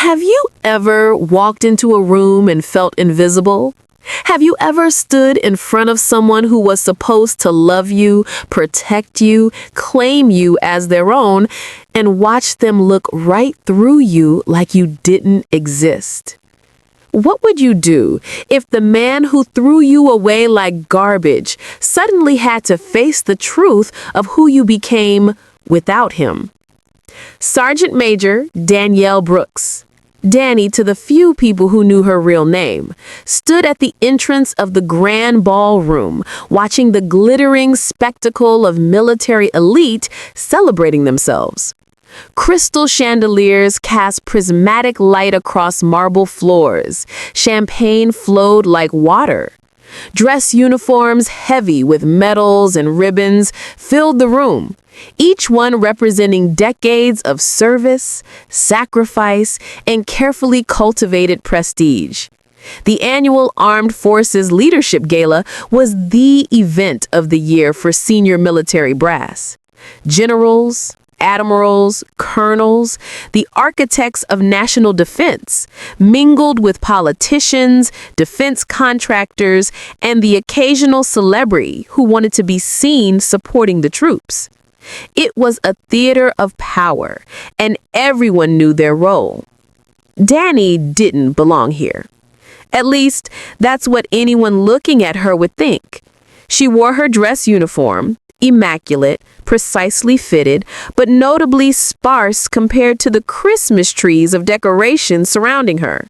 Have you ever walked into a room and felt invisible? Have you ever stood in front of someone who was supposed to love you, protect you, claim you as their own, and watched them look right through you like you didn't exist? What would you do if the man who threw you away like garbage suddenly had to face the truth of who you became without him? Sergeant Major Danielle Brooks, Danny to the few people who knew her real name, stood at the entrance of the grand ballroom, watching the glittering spectacle of military elite celebrating themselves. Crystal chandeliers cast prismatic light across marble floors. Champagne flowed like water. Dress uniforms heavy with medals and ribbons filled the room, each one representing decades of service, sacrifice, and carefully cultivated prestige. The annual Armed Forces Leadership Gala was the event of the year for senior military brass. Generals, admirals, colonels, the architects of national defense, mingled with politicians, defense contractors, and the occasional celebrity who wanted to be seen supporting the troops. It was a theater of power, and everyone knew their role. Danny didn't belong here. At least, that's what anyone looking at her would think. She wore her dress uniform, immaculate, precisely fitted, but notably sparse compared to the Christmas trees of decorations surrounding her.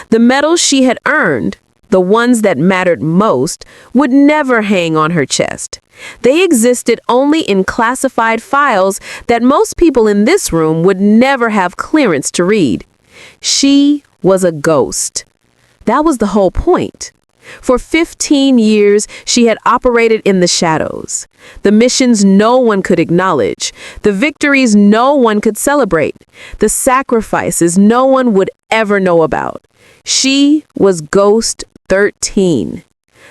The medals she had earned, the ones that mattered most, would never hang on her chest. They existed only in classified files that most people in this room would never have clearance to read. She was a ghost. That was the whole point. For 15 years, she had operated in the shadows. The missions no one could acknowledge, the victories no one could celebrate, the sacrifices no one would ever know about. She was Ghost 13.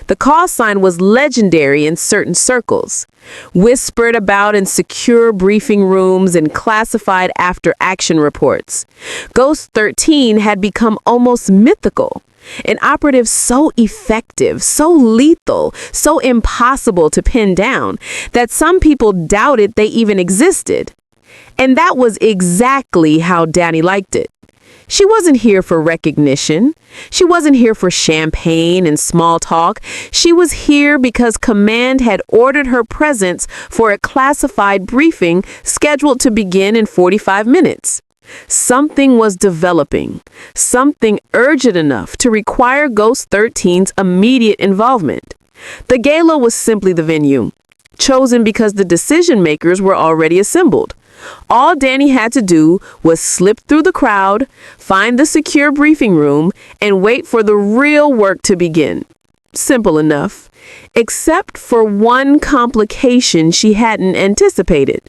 The call sign was legendary in certain circles, whispered about in secure briefing rooms and classified after-action reports. Ghost 13 had become almost mythical. An operative so effective, so lethal, so impossible to pin down that some people doubted they even existed. And that was exactly how Danny liked it. She wasn't here for recognition. She wasn't here for champagne and small talk. She was here because command had ordered her presence for a classified briefing scheduled to begin in 45 minutes. Something was developing, something urgent enough to require Ghost 13's immediate involvement. The gala was simply the venue, chosen because the decision makers were already assembled. All Danny had to do was slip through the crowd, find the secure briefing room, and wait for the real work to begin. Simple enough, except for one complication she hadn't anticipated.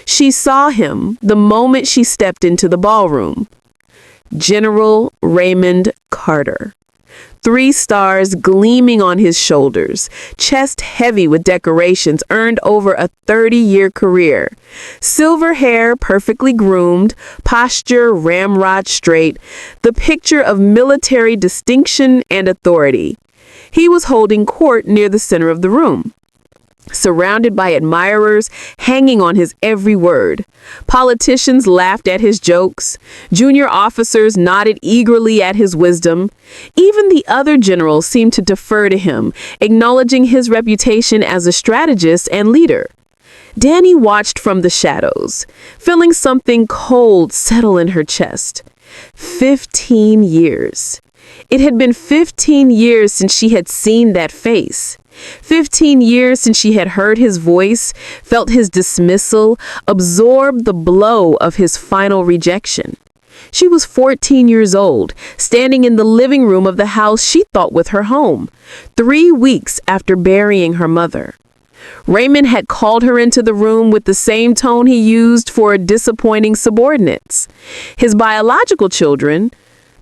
She saw him the moment she stepped into the ballroom. General Raymond Carter. 3 stars gleaming on his shoulders, chest heavy with decorations earned over a 30-year career. Silver hair perfectly groomed, posture ramrod straight, the picture of military distinction and authority. He was holding court near the center of the room, surrounded by admirers hanging on his every word. Politicians laughed at his jokes. Junior officers nodded eagerly at his wisdom. Even the other generals seemed to defer to him, acknowledging his reputation as a strategist and leader. Danny watched from the shadows, feeling something cold settle in her chest. 15 years. It had been 15 years since she had seen that face. 15 years since she had heard his voice, felt his dismissal, absorbed the blow of his final rejection. She was 14 years old, standing in the living room of the house she thought was her home, 3 weeks after burying her mother. Raymond had called her into the room with the same tone he used for disappointing subordinates. His biological children,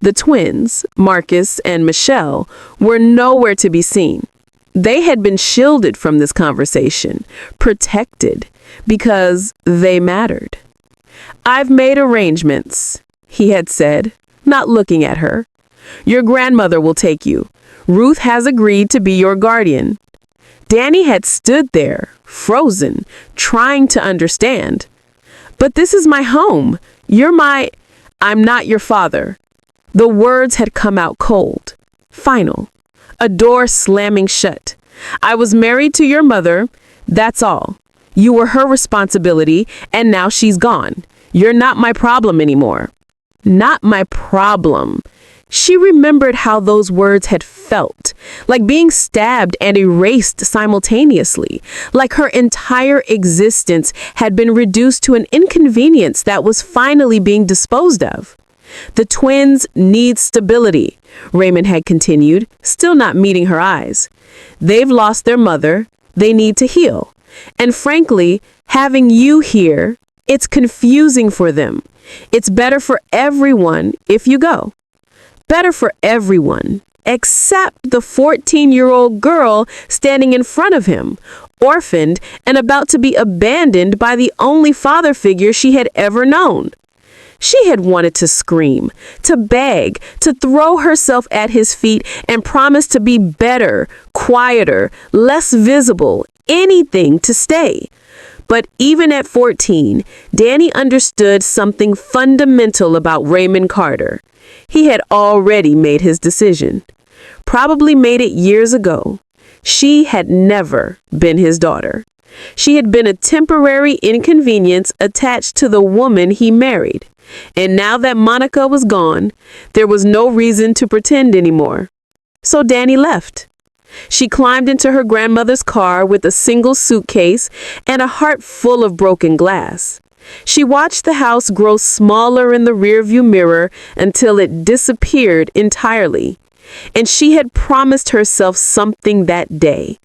the twins, Marcus and Michelle, were nowhere to be seen. They had been shielded from this conversation, protected, because they mattered. "I've made arrangements," he had said, not looking at her. Your grandmother will take you. Ruth has agreed to be your guardian. Danny had stood there, frozen, trying to understand. But this is my home. I'm not your father. The words had come out cold, final, a door slamming shut. I was married to your mother, that's all. You were her responsibility, and now she's gone. You're not my problem anymore. Not my problem. She remembered how those words had felt, like being stabbed and erased simultaneously, like her entire existence had been reduced to an inconvenience that was finally being disposed of. The twins need stability, Raymond had continued, still not meeting her eyes. They've lost their mother. They need to heal. And frankly, having you here, it's confusing for them. It's better for everyone if you go. Better for everyone, except the 14-year-old girl standing in front of him, orphaned and about to be abandoned by the only father figure she had ever known. She had wanted to scream, to beg, to throw herself at his feet and promise to be better, quieter, less visible, anything to stay. But even at 14, Danny understood something fundamental about Raymond Carter. He had already made his decision. Probably made it years ago. She had never been his daughter. She had been a temporary inconvenience attached to the woman he married. And now that Monica was gone, there was no reason to pretend anymore. So Danny left. She climbed into her grandmother's car with a single suitcase and a heart full of broken glass. She watched the house grow smaller in the rearview mirror until it disappeared entirely. And she had promised herself something that day.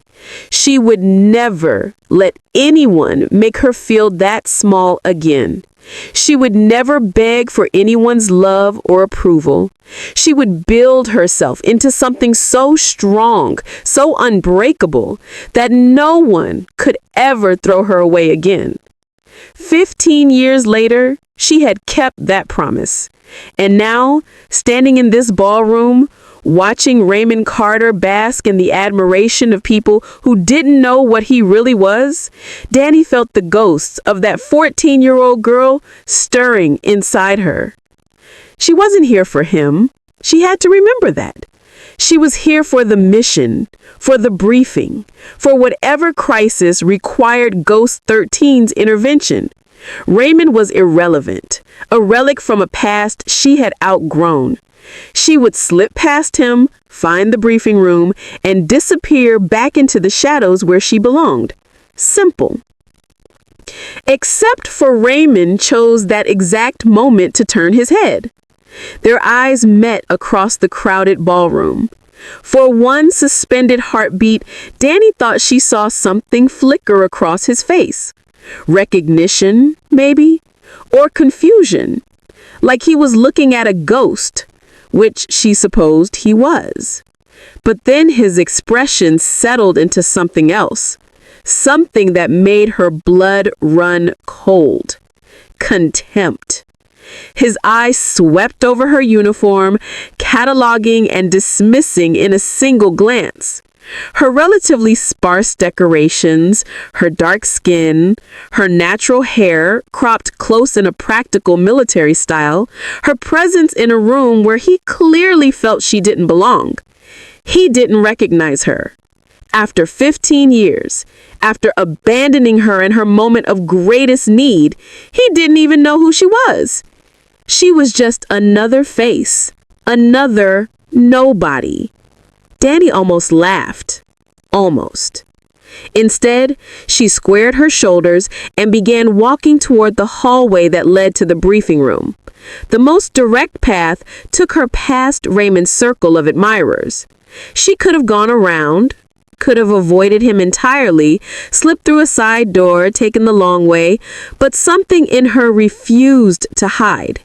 She would never let anyone make her feel that small again. She would never beg for anyone's love or approval. She would build herself into something so strong, so unbreakable, that no one could ever throw her away again. 15 years later, she had kept that promise. And now, standing in this ballroom, watching Raymond Carter bask in the admiration of people who didn't know what he really was, Danny felt the ghosts of that 14-year-old girl stirring inside her. She wasn't here for him. She had to remember that. She was here for the mission, for the briefing, for whatever crisis required Ghost 13's intervention. Raymond was irrelevant, a relic from a past she had outgrown. She would slip past him, find the briefing room, and disappear back into the shadows where she belonged. Simple. Except for Raymond chose that exact moment to turn his head. Their eyes met across the crowded ballroom. For one suspended heartbeat, Danny thought she saw something flicker across his face. Recognition, maybe? Or confusion. Like he was looking at a ghost, which she supposed he was. But then his expression settled into something else. Something that made her blood run cold. Contempt. His eyes swept over her uniform, cataloging and dismissing in a single glance. Her relatively sparse decorations, her dark skin, her natural hair cropped close in a practical military style, her presence in a room where he clearly felt she didn't belong. He didn't recognize her. After 15 years, after abandoning her in her moment of greatest need, he didn't even know who she was. She was just another face, another nobody. Danny almost laughed. Almost. Instead, she squared her shoulders and began walking toward the hallway that led to the briefing room. The most direct path took her past Raymond's circle of admirers. She could have gone around, could have avoided him entirely, slipped through a side door, taken the long way, but something in her refused to hide.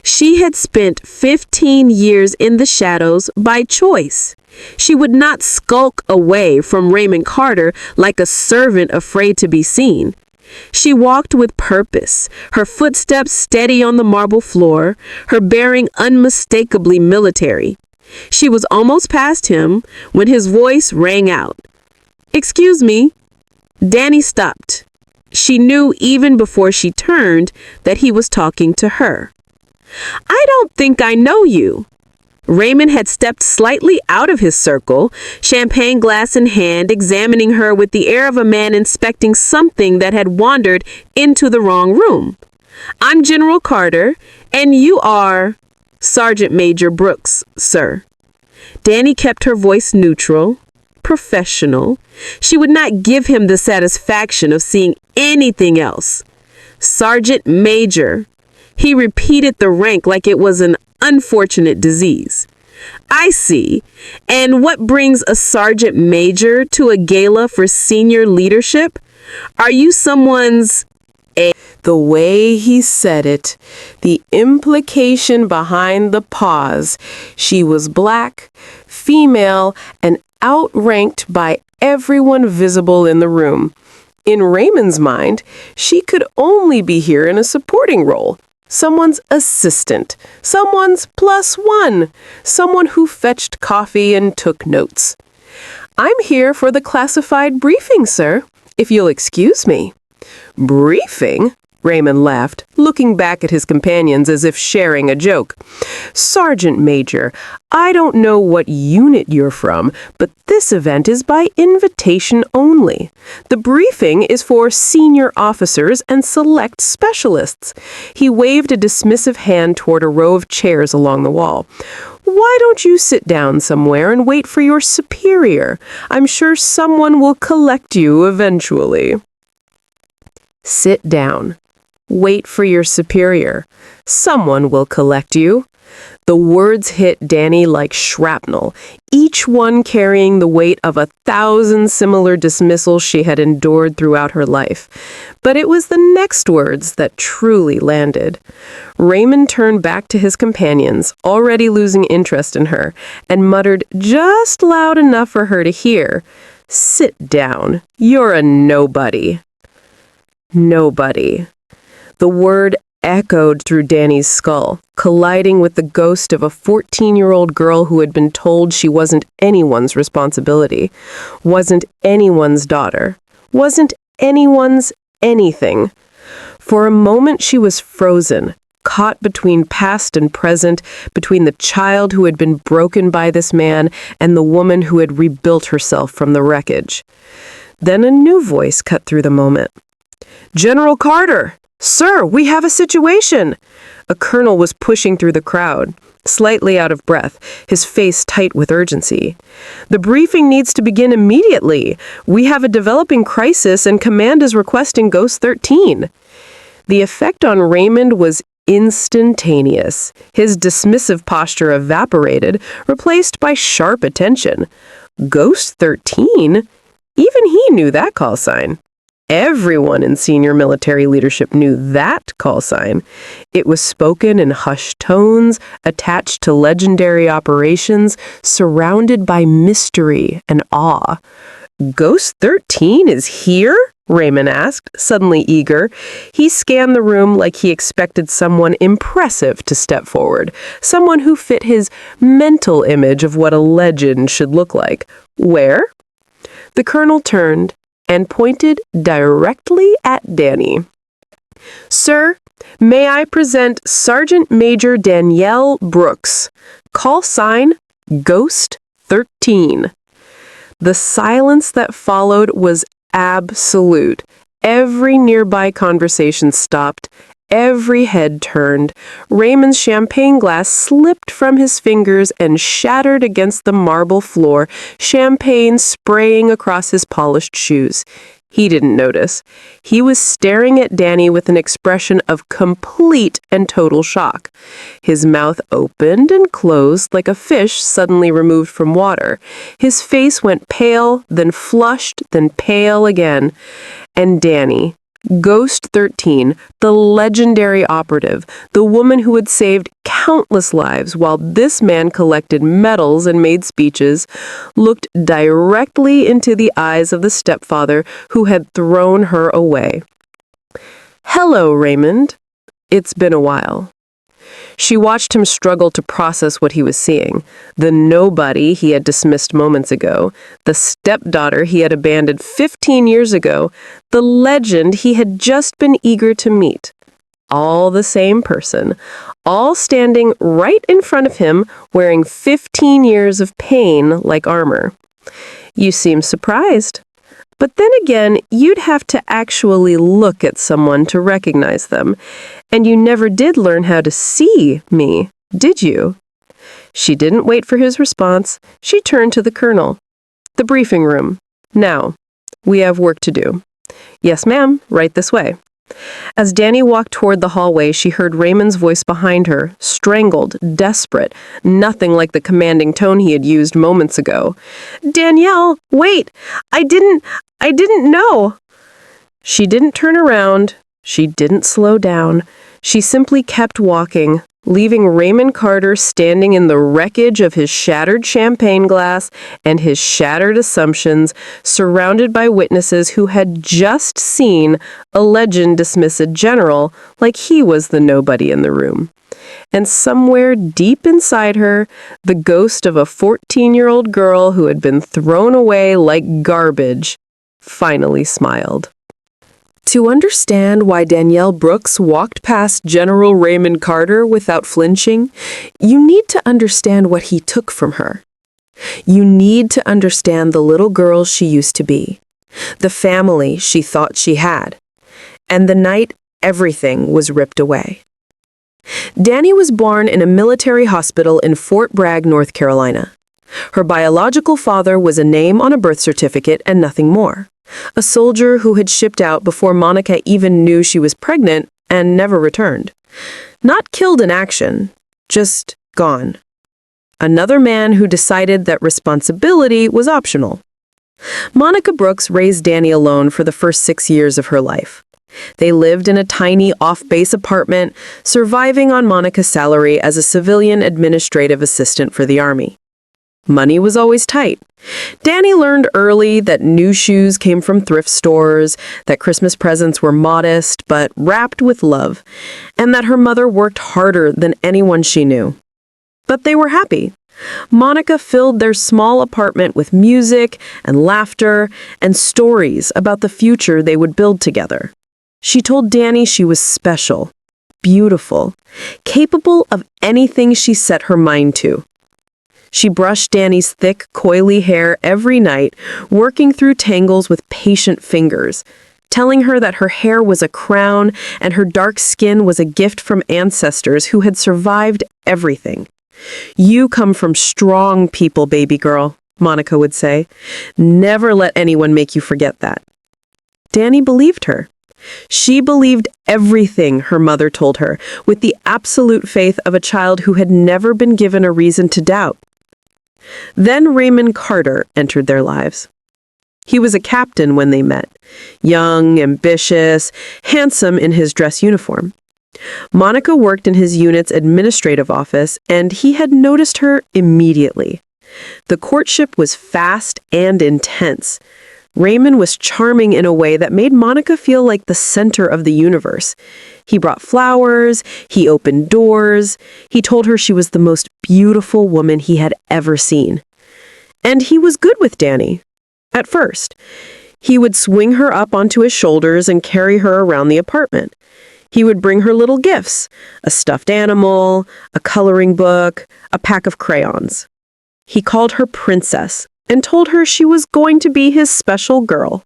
She had spent 15 years in the shadows by choice. She would not skulk away from Raymond Carter like a servant afraid to be seen. She walked with purpose, her footsteps steady on the marble floor, her bearing unmistakably military. She was almost past him when his voice rang out. "Excuse me." Danny stopped. She knew even before she turned that he was talking to her. "I don't think I know you." Raymond had stepped slightly out of his circle, champagne glass in hand, examining her with the air of a man inspecting something that had wandered into the wrong room. "I'm General Carter, and you are Sergeant Major Brooks, sir." Danny kept her voice neutral, professional. She would not give him the satisfaction of seeing anything else. "Sergeant Major." He repeated the rank like it was an unfortunate disease. "I see. And what brings a sergeant major to a gala for senior leadership? Are you someone's a..." The way he said it, the implication behind the pause. She was black, female, and outranked by everyone visible in the room. In Raymond's mind, she could only be here in a supporting role. Someone's assistant, someone's +1, someone who fetched coffee and took notes. "I'm here for the classified briefing, sir, if you'll excuse me." "Briefing?" Raymond laughed, looking back at his companions as if sharing a joke. "Sergeant Major, I don't know what unit you're from, but this event is by invitation only. The briefing is for senior officers and select specialists." He waved a dismissive hand toward a row of chairs along the wall. "Why don't you sit down somewhere and wait for your superior? I'm sure someone will collect you eventually." Sit down. Wait for your superior. Someone will collect you. The words hit Danny like shrapnel, each one carrying the weight of 1,000 similar dismissals she had endured throughout her life. But it was the next words that truly landed. Raymond turned back to his companions, already losing interest in her, and muttered just loud enough for her to hear, "Sit down. You're a nobody." Nobody. The word echoed through Danny's skull, colliding with the ghost of a 14-year-old girl who had been told she wasn't anyone's responsibility, wasn't anyone's daughter, wasn't anyone's anything. For a moment she was frozen, caught between past and present, between the child who had been broken by this man and the woman who had rebuilt herself from the wreckage. Then a new voice cut through the moment. "General Carter! Sir, we have a situation!" A colonel was pushing through the crowd, slightly out of breath, his face tight with urgency. "The briefing needs to begin immediately. We have a developing crisis and command is requesting Ghost 13. The effect on Raymond was instantaneous. His dismissive posture evaporated, replaced by sharp attention. Ghost 13? Even he knew that call sign. Everyone in senior military leadership knew that call sign. It was spoken in hushed tones, attached to legendary operations, surrounded by mystery and awe. "Ghost 13 is here?" Raymond asked, suddenly eager. He scanned the room like he expected someone impressive to step forward, someone who fit his mental image of what a legend should look like. "Where?" The colonel turned and pointed directly at Danny. "Sir, may I present Sergeant Major Danielle Brooks. Call sign, Ghost 13. The silence that followed was absolute. Every nearby conversation stopped. Every head turned. Raymond's champagne glass slipped from his fingers and shattered against the marble floor, champagne spraying across his polished shoes. He didn't notice. He was staring at Danny with an expression of complete and total shock. His mouth opened and closed like a fish suddenly removed from water. His face went pale, then flushed, then pale again. And Danny, Ghost 13, the legendary operative, the woman who had saved countless lives while this man collected medals and made speeches, looked directly into the eyes of the stepfather who had thrown her away. "Hello, Raymond. It's been a while." She watched him struggle to process what he was seeing. The nobody he had dismissed moments ago, the stepdaughter he had abandoned 15 years ago, the legend he had just been eager to meet. All the same person, all standing right in front of him, wearing 15 years of pain like armor. "You seem surprised. But then again, you'd have to actually look at someone to recognize them. And you never did learn how to see me, did you?" She didn't wait for his response. She turned to the colonel. "The briefing room. Now, we have work to do." "Yes, ma'am. Right this way." As Danny walked toward the hallway, she heard Raymond's voice behind her, strangled, desperate, nothing like the commanding tone he had used moments ago. "Danielle, wait! I didn't know!" She didn't turn around. She didn't slow down. She simply kept walking, leaving Raymond Carter standing in the wreckage of his shattered champagne glass and his shattered assumptions, surrounded by witnesses who had just seen a legend dismiss a general like he was the nobody in the room. And somewhere deep inside her, the ghost of a 14-year-old girl who had been thrown away like garbage finally smiled. To understand why Danielle Brooks walked past General Raymond Carter without flinching, you need to understand what he took from her. You need to understand the little girl she used to be, the family she thought she had, and the night everything was ripped away. Danny was born in a military hospital in Fort Bragg, North Carolina. Her biological father was a name on a birth certificate and nothing more. A soldier who had shipped out before Monica even knew she was pregnant and never returned. Not killed in action, just gone. Another man who decided that responsibility was optional. Monica Brooks raised Danny alone for the first 6 years of her life. They lived in a tiny off-base apartment, surviving on Monica's salary as a civilian administrative assistant for the Army. Money was always tight. Danny learned early that new shoes came from thrift stores, that Christmas presents were modest but wrapped with love, and that her mother worked harder than anyone she knew. But they were happy. Monica filled their small apartment with music and laughter and stories about the future they would build together. She told Danny she was special, beautiful, capable of anything she set her mind to. She brushed Danny's thick, coily hair every night, working through tangles with patient fingers, telling her that her hair was a crown and her dark skin was a gift from ancestors who had survived everything. "You come from strong people, baby girl," Monica would say. "Never let anyone make you forget that." Danny believed her. She believed everything her mother told her, with the absolute faith of a child who had never been given a reason to doubt. Then Raymond Carter entered their lives. He was a captain when they met, young, ambitious, handsome in his dress uniform. Monica worked in his unit's administrative office, and he had noticed her immediately. The courtship was fast and intense. Raymond was charming in a way that made Monica feel like the center of the universe. He brought flowers, he opened doors, he told her she was the most beautiful woman he had ever seen. And he was good with Danny. At first, he would swing her up onto his shoulders and carry her around the apartment. He would bring her little gifts, a stuffed animal, a coloring book, a pack of crayons. He called her Princess and told her she was going to be his special girl.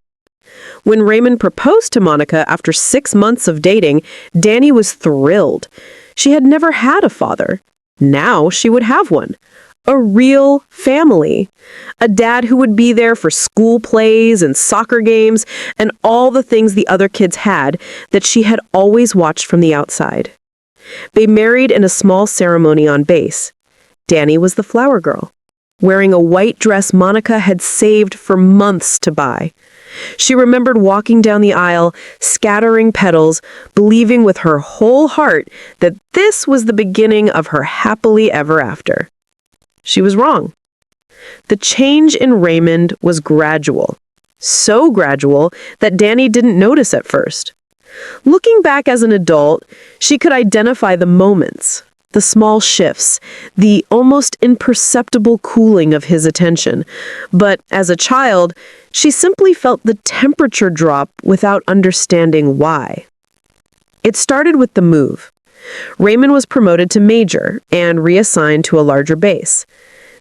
When Raymond proposed to Monica after 6 months of dating, Danny was thrilled. She had never had a father. Now she would have one. A real family. A dad who would be there for school plays and soccer games and all the things the other kids had that she had always watched from the outside. They married in a small ceremony on base. Danny was the flower girl, wearing a white dress Monica had saved for months to buy. She remembered walking down the aisle, scattering petals, believing with her whole heart that this was the beginning of her happily ever after. She was wrong. The change in Raymond was gradual. So gradual that Danny didn't notice at first. Looking back as an adult, she could identify the moments, the small shifts, the almost imperceptible cooling of his attention. But as a child, she simply felt the temperature drop without understanding why. It started with the move. Raymond was promoted to major and reassigned to a larger base.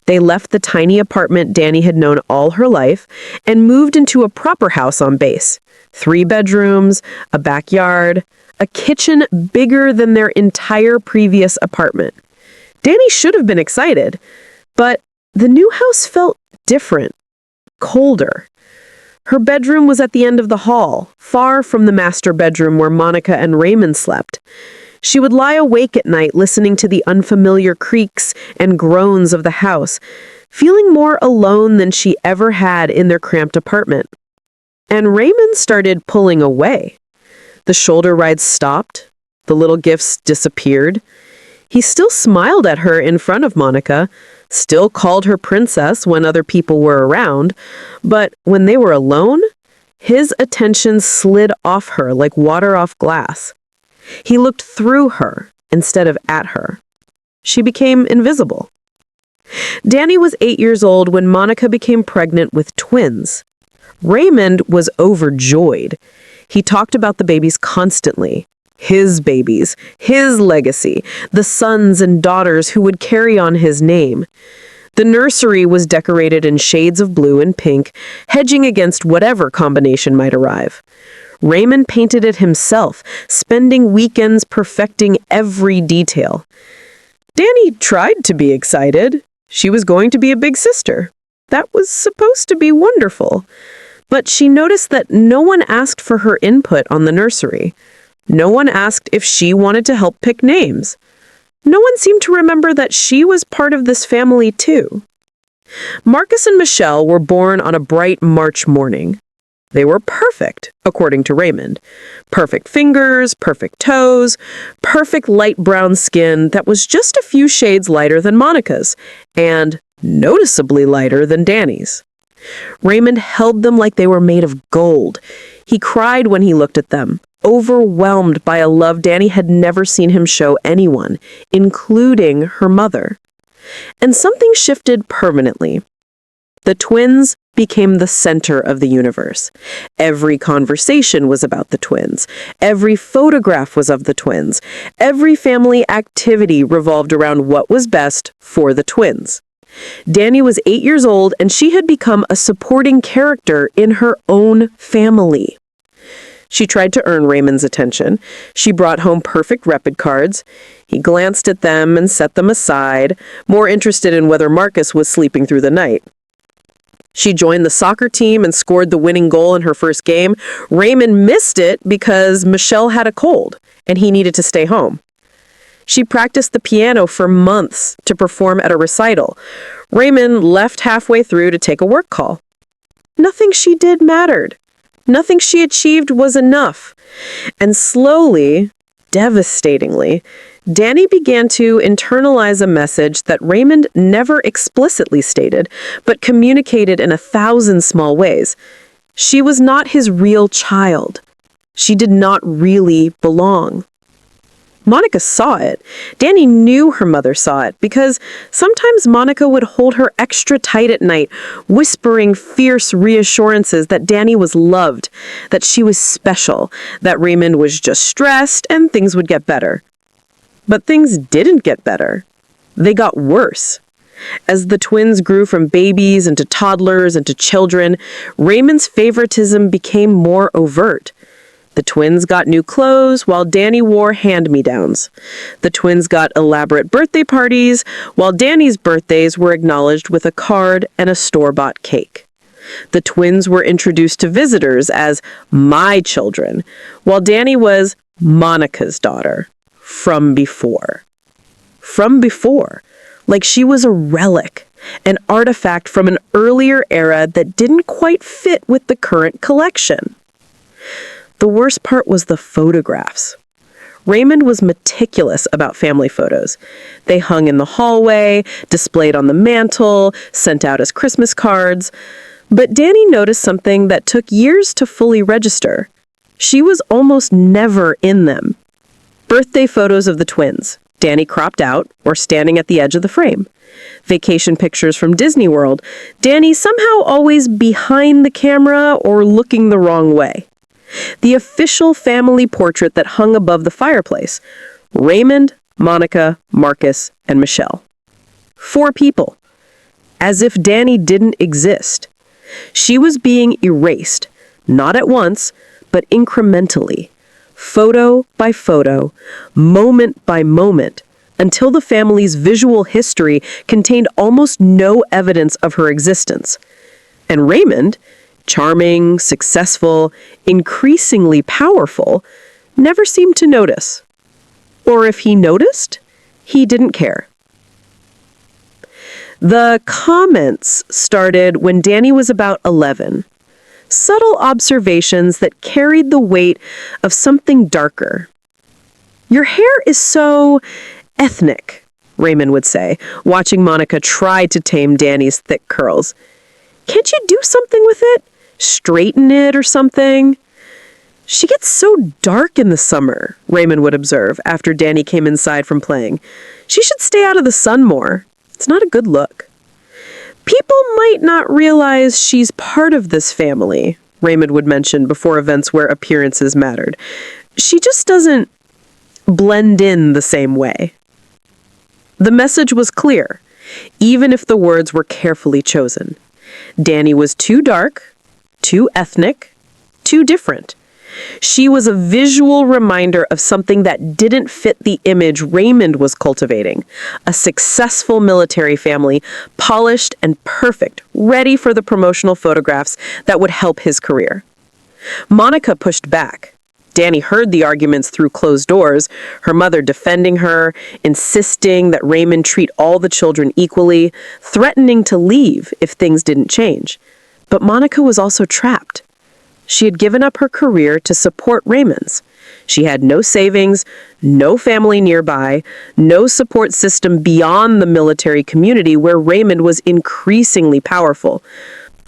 They left the tiny apartment Dani had known all her life and moved into a proper house on base. 3 bedrooms, a backyard, a kitchen bigger than their entire previous apartment. Dani should have been excited, but the new house felt different, colder. Her bedroom was at the end of the hall, far from the master bedroom where Monica and Raymond slept. She would lie awake at night listening to the unfamiliar creaks and groans of the house, feeling more alone than she ever had in their cramped apartment. And Raymond started pulling away. The shoulder rides stopped. The little gifts disappeared. He still smiled at her in front of Monica, still called her princess when other people were around, but when they were alone, his attention slid off her like water off glass. He looked through her instead of at her. She became invisible. Dani was 8 years old when Monica became pregnant with twins. Raymond was overjoyed. He talked about the babies constantly. His babies, his legacy, the sons and daughters who would carry on his name. The nursery was decorated in shades of blue and pink, hedging against whatever combination might arrive. Raymond painted it himself, spending weekends perfecting every detail. Dani tried to be excited. She was going to be a big sister. That was supposed to be wonderful. But she noticed that no one asked for her input on the nursery. No one asked if she wanted to help pick names. No one seemed to remember that she was part of this family too. Marcus and Michelle were born on a bright March morning. They were perfect, according to Raymond. Perfect fingers, perfect toes, perfect light brown skin that was just a few shades lighter than Monica's, and noticeably lighter than Dani's. Raymond held them like they were made of gold. He cried when he looked at them, overwhelmed by a love Dani had never seen him show anyone, including her mother. And something shifted permanently. The twins became the center of the universe. Every conversation was about the twins. Every photograph was of the twins. Every family activity revolved around what was best for the twins. Dani was 8 years old and she had become a supporting character in her own family. She tried to earn Raymond's attention. She brought home perfect repid cards. He glanced at them and set them aside, more interested in whether Marcus was sleeping through the night. She joined the soccer team and scored the winning goal in her first game. Raymond missed it because Michelle had a cold and he needed to stay home. She practiced the piano for months to perform at a recital. Raymond left halfway through to take a work call. Nothing she did mattered. Nothing she achieved was enough. And slowly, devastatingly, Dani began to internalize a message that Raymond never explicitly stated, but communicated in 1,000 small ways. She was not his real child. She did not really belong. Monica saw it. Dani knew her mother saw it because sometimes Monica would hold her extra tight at night, whispering fierce reassurances that Dani was loved, that she was special, that Raymond was just stressed and things would get better. But things didn't get better. They got worse. As the twins grew from babies into toddlers into children, Raymond's favoritism became more overt. The twins got new clothes while Dani wore hand-me-downs. The twins got elaborate birthday parties while Dani's birthdays were acknowledged with a card and a store-bought cake. The twins were introduced to visitors as my children, while Dani was Monica's daughter. From before. From before. Like she was a relic, an artifact from an earlier era that didn't quite fit with the current collection. The worst part was the photographs. Raymond was meticulous about family photos. They hung in the hallway, displayed on the mantle, sent out as Christmas cards. But Dani noticed something that took years to fully register. She was almost never in them. Birthday photos of the twins, Danny cropped out or standing at the edge of the frame. Vacation pictures from Disney World, Danny somehow always behind the camera or looking the wrong way. The official family portrait that hung above the fireplace, Raymond, Monica, Marcus, and Michelle. 4 people. As if Danny didn't exist. She was being erased, not at once, but incrementally, photo by photo, moment by moment, until the family's visual history contained almost no evidence of her existence. And Raymond, charming, successful, increasingly powerful, never seemed to notice. Or if he noticed, he didn't care. The comments started when Danny was about 11. Subtle observations that carried the weight of something darker. "Your hair is so ethnic," Raymond would say, watching Monica try to tame Danny's thick curls. "Can't you do something with it? Straighten it or something?" "She gets so dark in the summer," Raymond would observe after Danny came inside from playing. "She should stay out of the sun more. It's not a good look." "People might not realize she's part of this family," Raymond would mention before events where appearances mattered. "She just doesn't blend in the same way." The message was clear, even if the words were carefully chosen. Danny was too dark, too ethnic, too different. She was a visual reminder of something that didn't fit the image Raymond was cultivating. A successful military family, polished and perfect, ready for the promotional photographs that would help his career. Monica pushed back. Danny heard the arguments through closed doors, her mother defending her, insisting that Raymond treat all the children equally, threatening to leave if things didn't change. But Monica was also trapped. She had given up her career to support Raymond's. She had no savings, no family nearby, no support system beyond the military community where Raymond was increasingly powerful.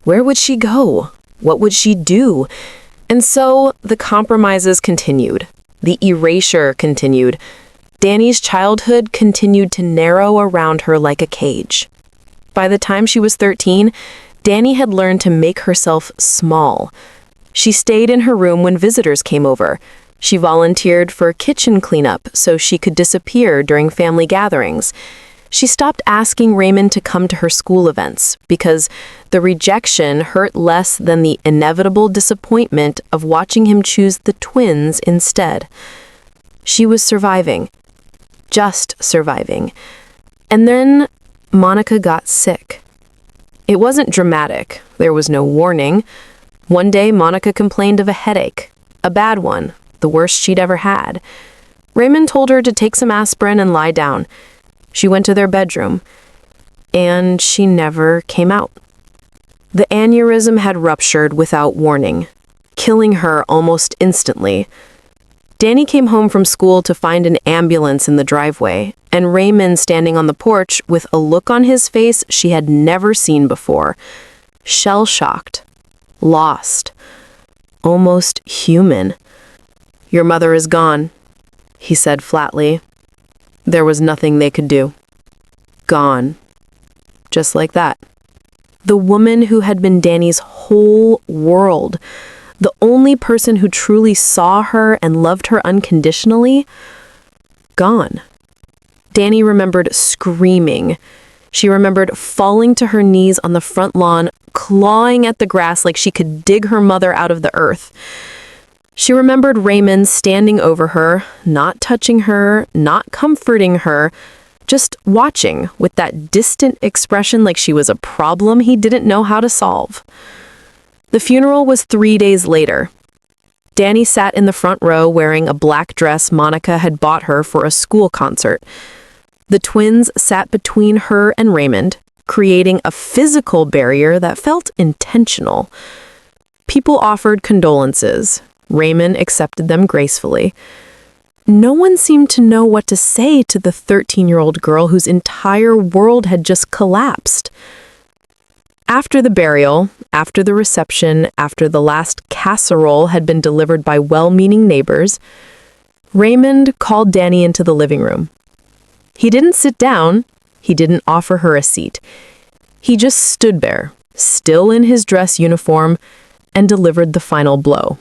Where would she go? What would she do? And so the compromises continued. The erasure continued. Danny's childhood continued to narrow around her like a cage. By the time she was 13, Danny had learned to make herself small. She stayed in her room when visitors came over. She volunteered for kitchen cleanup so she could disappear during family gatherings. She stopped asking Raymond to come to her school events because the rejection hurt less than the inevitable disappointment of watching him choose the twins instead. She was surviving. Just surviving. And then Monica got sick. It wasn't dramatic. There was no warning. One day, Monica complained of a headache. A bad one. The worst she'd ever had. Raymond told her to take some aspirin and lie down. She went to their bedroom, and she never came out. The aneurysm had ruptured without warning, killing her almost instantly. Danny came home from school to find an ambulance in the driveway, and Raymond standing on the porch with a look on his face she had never seen before. Shell-shocked. Lost. Almost human. "Your mother is gone," he said flatly. There was nothing they could do. Gone. Just like that. The woman who had been Danny's whole world, the only person who truly saw her and loved her unconditionally, gone. Danny remembered screaming. She remembered falling to her knees on the front lawn, clawing at the grass like she could dig her mother out of the earth. She remembered Raymond standing over her, not touching her, not comforting her, just watching with that distant expression like she was a problem he didn't know how to solve. The funeral was 3 days later. Danny sat in the front row wearing a black dress Monica had bought her for a school concert. The twins sat between her and Raymond, creating a physical barrier that felt intentional. People offered condolences. Raymond accepted them gracefully. No one seemed to know what to say to the 13-year-old girl whose entire world had just collapsed. After the burial, after the reception, after the last casserole had been delivered by well-meaning neighbors, Raymond called Danny into the living room. He didn't sit down. He didn't offer her a seat. He just stood there, still in his dress uniform, and delivered the final blow.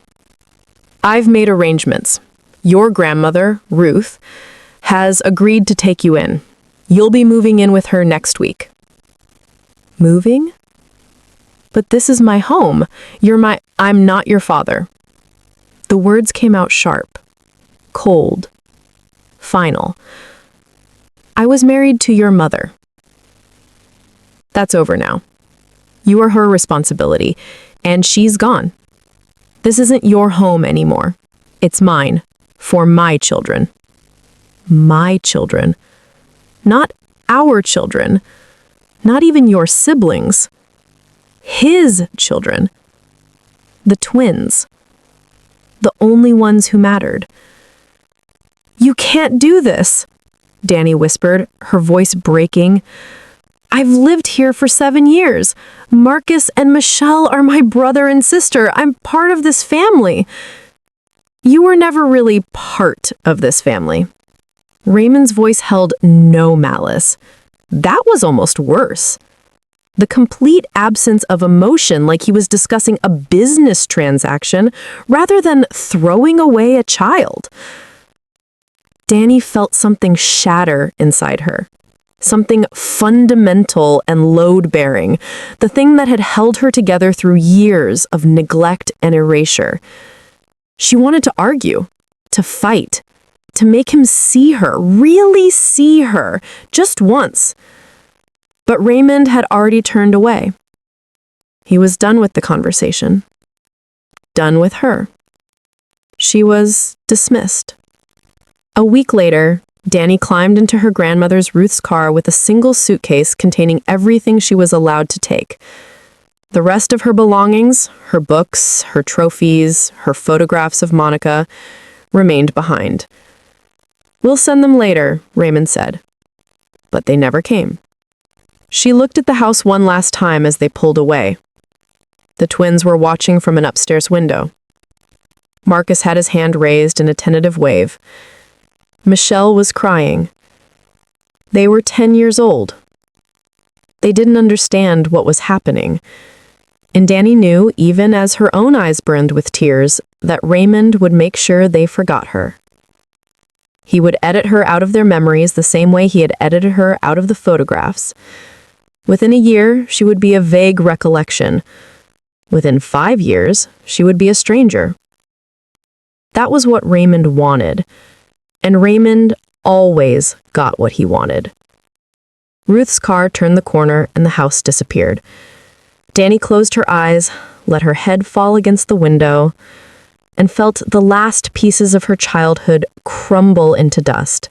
I've made arrangements. Your grandmother, Ruth, has agreed to take you in. You'll be moving in with her next week. Moving? But this is my home. I'm not your father. The words came out sharp, cold, final. I was married to your mother. That's over now. You are her responsibility, and she's gone. This isn't your home anymore. It's mine, for my children. My children. Not our children. Not even your siblings. His children. The twins. The only ones who mattered. You can't do this, Danny whispered, her voice breaking. I've lived here for 7 years. Marcus and Michelle are my brother and sister. I'm part of this family. You were never really part of this family. Raymond's voice held no malice. That was almost worse. The complete absence of emotion, like he was discussing a business transaction rather than throwing away a child. Danny felt something shatter inside her. Something fundamental and load-bearing, the thing that had held her together through years of neglect and erasure. She wanted to argue, to fight, to make him see her, really see her, just once. But Raymond had already turned away. He was done with the conversation. Done with her. She was dismissed. A week later, Danny climbed into her grandmother's Ruth's car with a single suitcase containing everything she was allowed to take. The rest of her belongings, her books, her trophies, her photographs of Monica, remained behind. We'll send them later, Raymond said. But they never came. She looked at the house one last time as they pulled away. The twins were watching from an upstairs window. Marcus had his hand raised in a tentative wave. Michelle was crying. They were 10 years old. They didn't understand what was happening. And Danny knew, even as her own eyes burned with tears, that Raymond would make sure they forgot her. He would edit her out of their memories the same way he had edited her out of the photographs. Within a year, she would be a vague recollection. Within 5 years, she would be a stranger. That was what Raymond wanted. And Raymond always got what he wanted. Ruth's car turned the corner and the house disappeared. Danny closed her eyes, let her head fall against the window, and felt the last pieces of her childhood crumble into dust.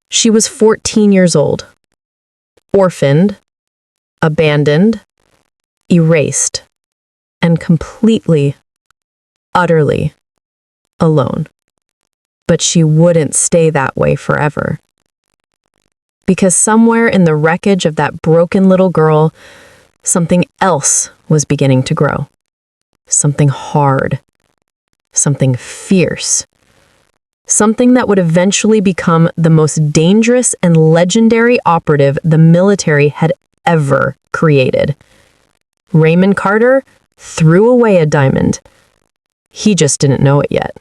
She was 14 years old. Orphaned, abandoned, erased, and completely, utterly alone. But she wouldn't stay that way forever. Because somewhere in the wreckage of that broken little girl, something else was beginning to grow. Something hard. Something fierce. Something that would eventually become the most dangerous and legendary operative the military had ever created. Raymond Carter threw away a diamond. He just didn't know it yet.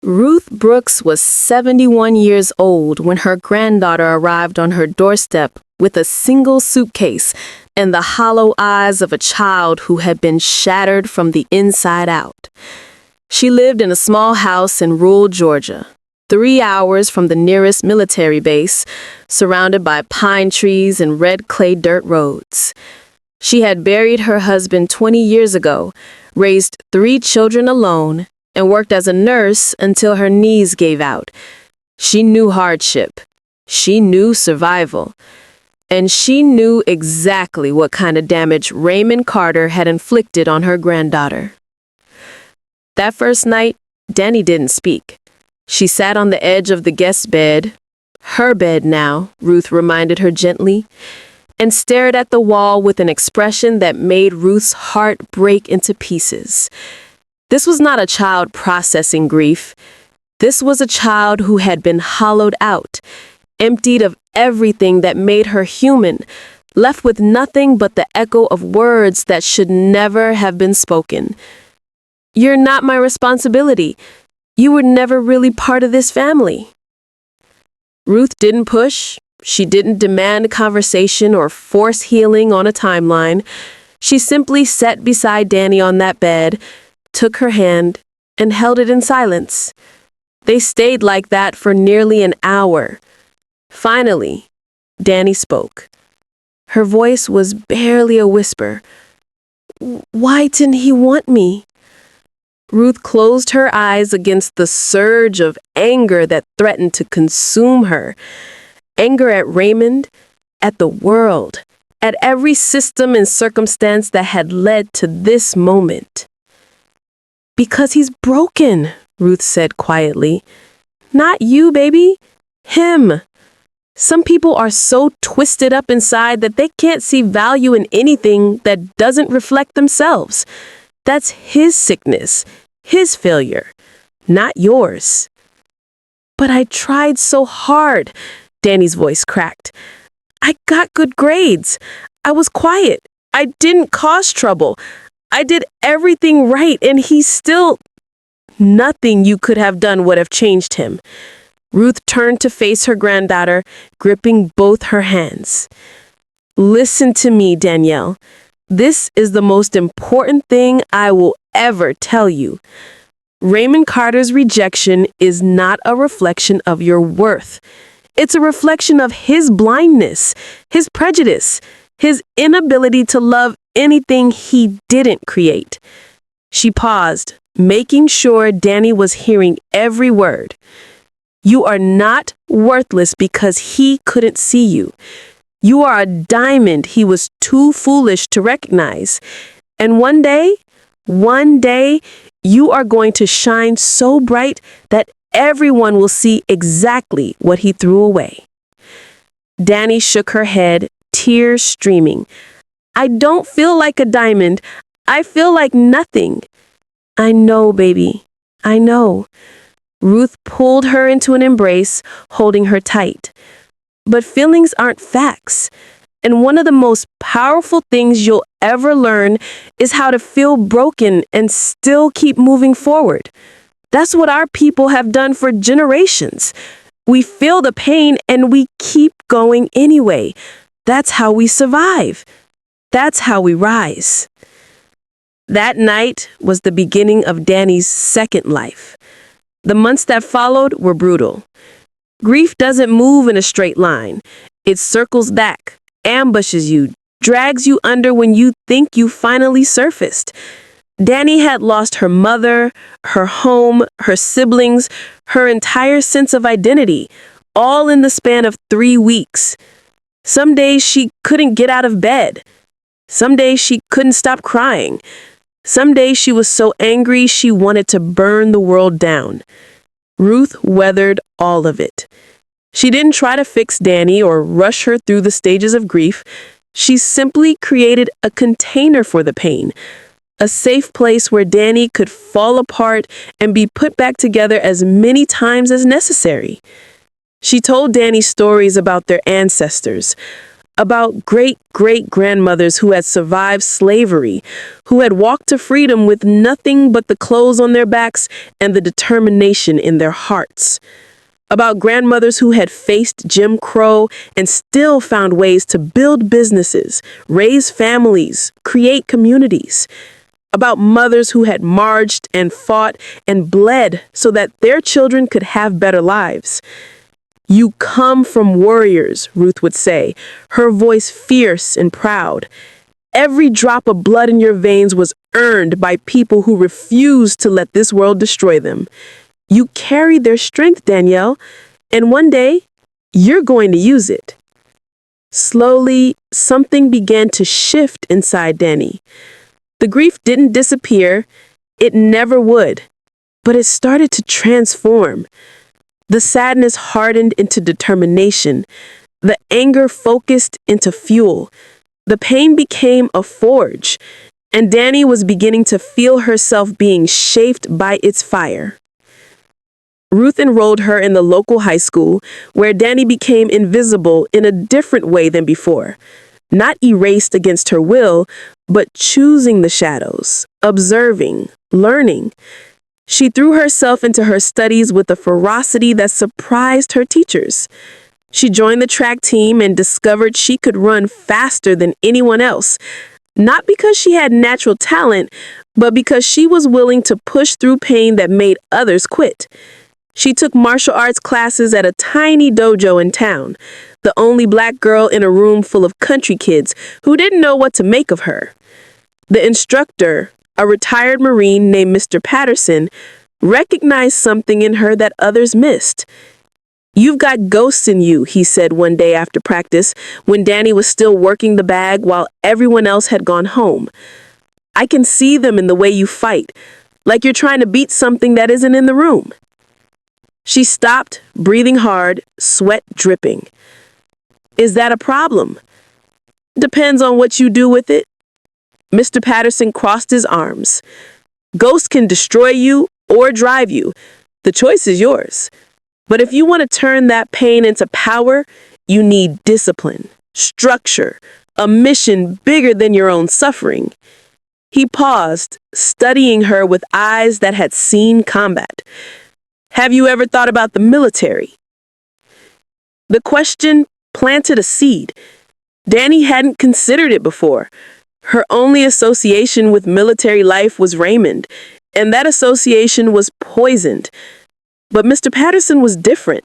Ruth Brooks was 71 years old when her granddaughter arrived on her doorstep with a single suitcase and the hollow eyes of a child who had been shattered from the inside out. She lived in a small house in rural Georgia, 3 hours from the nearest military base, surrounded by pine trees and red clay dirt roads. She had buried her husband 20 years ago, raised 3 children alone, and worked as a nurse until her knees gave out. She knew hardship. She knew survival. And she knew exactly what kind of damage Raymond Carter had inflicted on her granddaughter. That first night, Danny didn't speak. She sat on the edge of the guest bed, her bed now, Ruth reminded her gently, and stared at the wall with an expression that made Ruth's heart break into pieces. This was not a child processing grief. This was a child who had been hollowed out, emptied of everything that made her human, left with nothing but the echo of words that should never have been spoken. "You're not my responsibility. You were never really part of this family." Ruth didn't push. She didn't demand conversation or force healing on a timeline. She simply sat beside Danny on that bed, took her hand, and held it in silence. They stayed like that for nearly an hour. Finally, Danny spoke. Her voice was barely a whisper. "Why didn't he want me?" Ruth closed her eyes against the surge of anger that threatened to consume her. Anger at Raymond, at the world, at every system and circumstance that had led to this moment. "Because he's broken," Ruth said quietly. "Not you, baby. Him. Some people are so twisted up inside that they can't see value in anything that doesn't reflect themselves. That's his sickness, his failure, not yours." "But I tried so hard," Danny's voice cracked. "I got good grades. I was quiet. I didn't cause trouble. I did everything right, and he still—" "Nothing you could have done would have changed him." Ruth turned to face her granddaughter, gripping both her hands. "Listen to me, Danielle. This is the most important thing I will ever tell you. Raymond Carter's rejection is not a reflection of your worth. It's a reflection of his blindness, his prejudice, his inability to love anything he didn't create." She paused, making sure Danny was hearing every word. "You are not worthless because he couldn't see you. You are a diamond he was too foolish to recognize. And one day, you are going to shine so bright that everyone will see exactly what he threw away." Danny shook her head, tears streaming. "I don't feel like a diamond. I feel like nothing." "I know, baby. I know." Ruth pulled her into an embrace, holding her tight. "But feelings aren't facts. And one of the most powerful things you'll ever learn is how to feel broken and still keep moving forward. That's what our people have done for generations. We feel the pain and we keep going anyway. That's how we survive. That's how we rise." That night was the beginning of Danny's second life. The months that followed were brutal. Grief doesn't move in a straight line. It circles back, ambushes you, drags you under when you think you finally surfaced. Danny had lost her mother, her home, her siblings, her entire sense of identity, all in the span of 3 weeks. Some days she couldn't get out of bed. Some days she couldn't stop crying. Some days she was so angry she wanted to burn the world down. Ruth weathered all of it. She didn't try to fix Danny or rush her through the stages of grief. She simply created a container for the pain, a safe place where Danny could fall apart and be put back together as many times as necessary. She told Danny stories about their ancestors, about great-great-grandmothers who had survived slavery, who had walked to freedom with nothing but the clothes on their backs and the determination in their hearts. About grandmothers who had faced Jim Crow and still found ways to build businesses, raise families, create communities. About mothers who had marched and fought and bled so that their children could have better lives. "You come from warriors," Ruth would say, her voice fierce and proud. "Every drop of blood in your veins was earned by people who refused to let this world destroy them. You carry their strength, Danielle, and one day, you're going to use it." Slowly, something began to shift inside Danny. The grief didn't disappear. It never would. But it started to transform. The sadness hardened into determination. The anger focused into fuel. The pain became a forge, and Danny was beginning to feel herself being shaped by its fire. Ruth enrolled her in the local high school, where Danny became invisible in a different way than before. Not erased against her will, but choosing the shadows, observing, learning. She threw herself into her studies with a ferocity that surprised her teachers. She joined the track team and discovered she could run faster than anyone else, not because she had natural talent, but because she was willing to push through pain that made others quit. She took martial arts classes at a tiny dojo in town, the only black girl in a room full of country kids who didn't know what to make of her. The instructor, a retired Marine named Mr. Patterson, recognized something in her that others missed. "You've got ghosts in you," he said one day after practice, when Danny was still working the bag while everyone else had gone home. "I can see them in the way you fight, like you're trying to beat something that isn't in the room." She stopped, breathing hard, sweat dripping. "Is that a problem?" "Depends on what you do with it." Mr. Patterson crossed his arms. "Ghosts can destroy you or drive you. The choice is yours. But if you want to turn that pain into power, you need discipline, structure, a mission bigger than your own suffering." He paused, studying her with eyes that had seen combat. "Have you ever thought about the military?" The question planted a seed. Danny hadn't considered it before. Her only association with military life was Raymond, and that association was poisoned. But Mr. Patterson was different.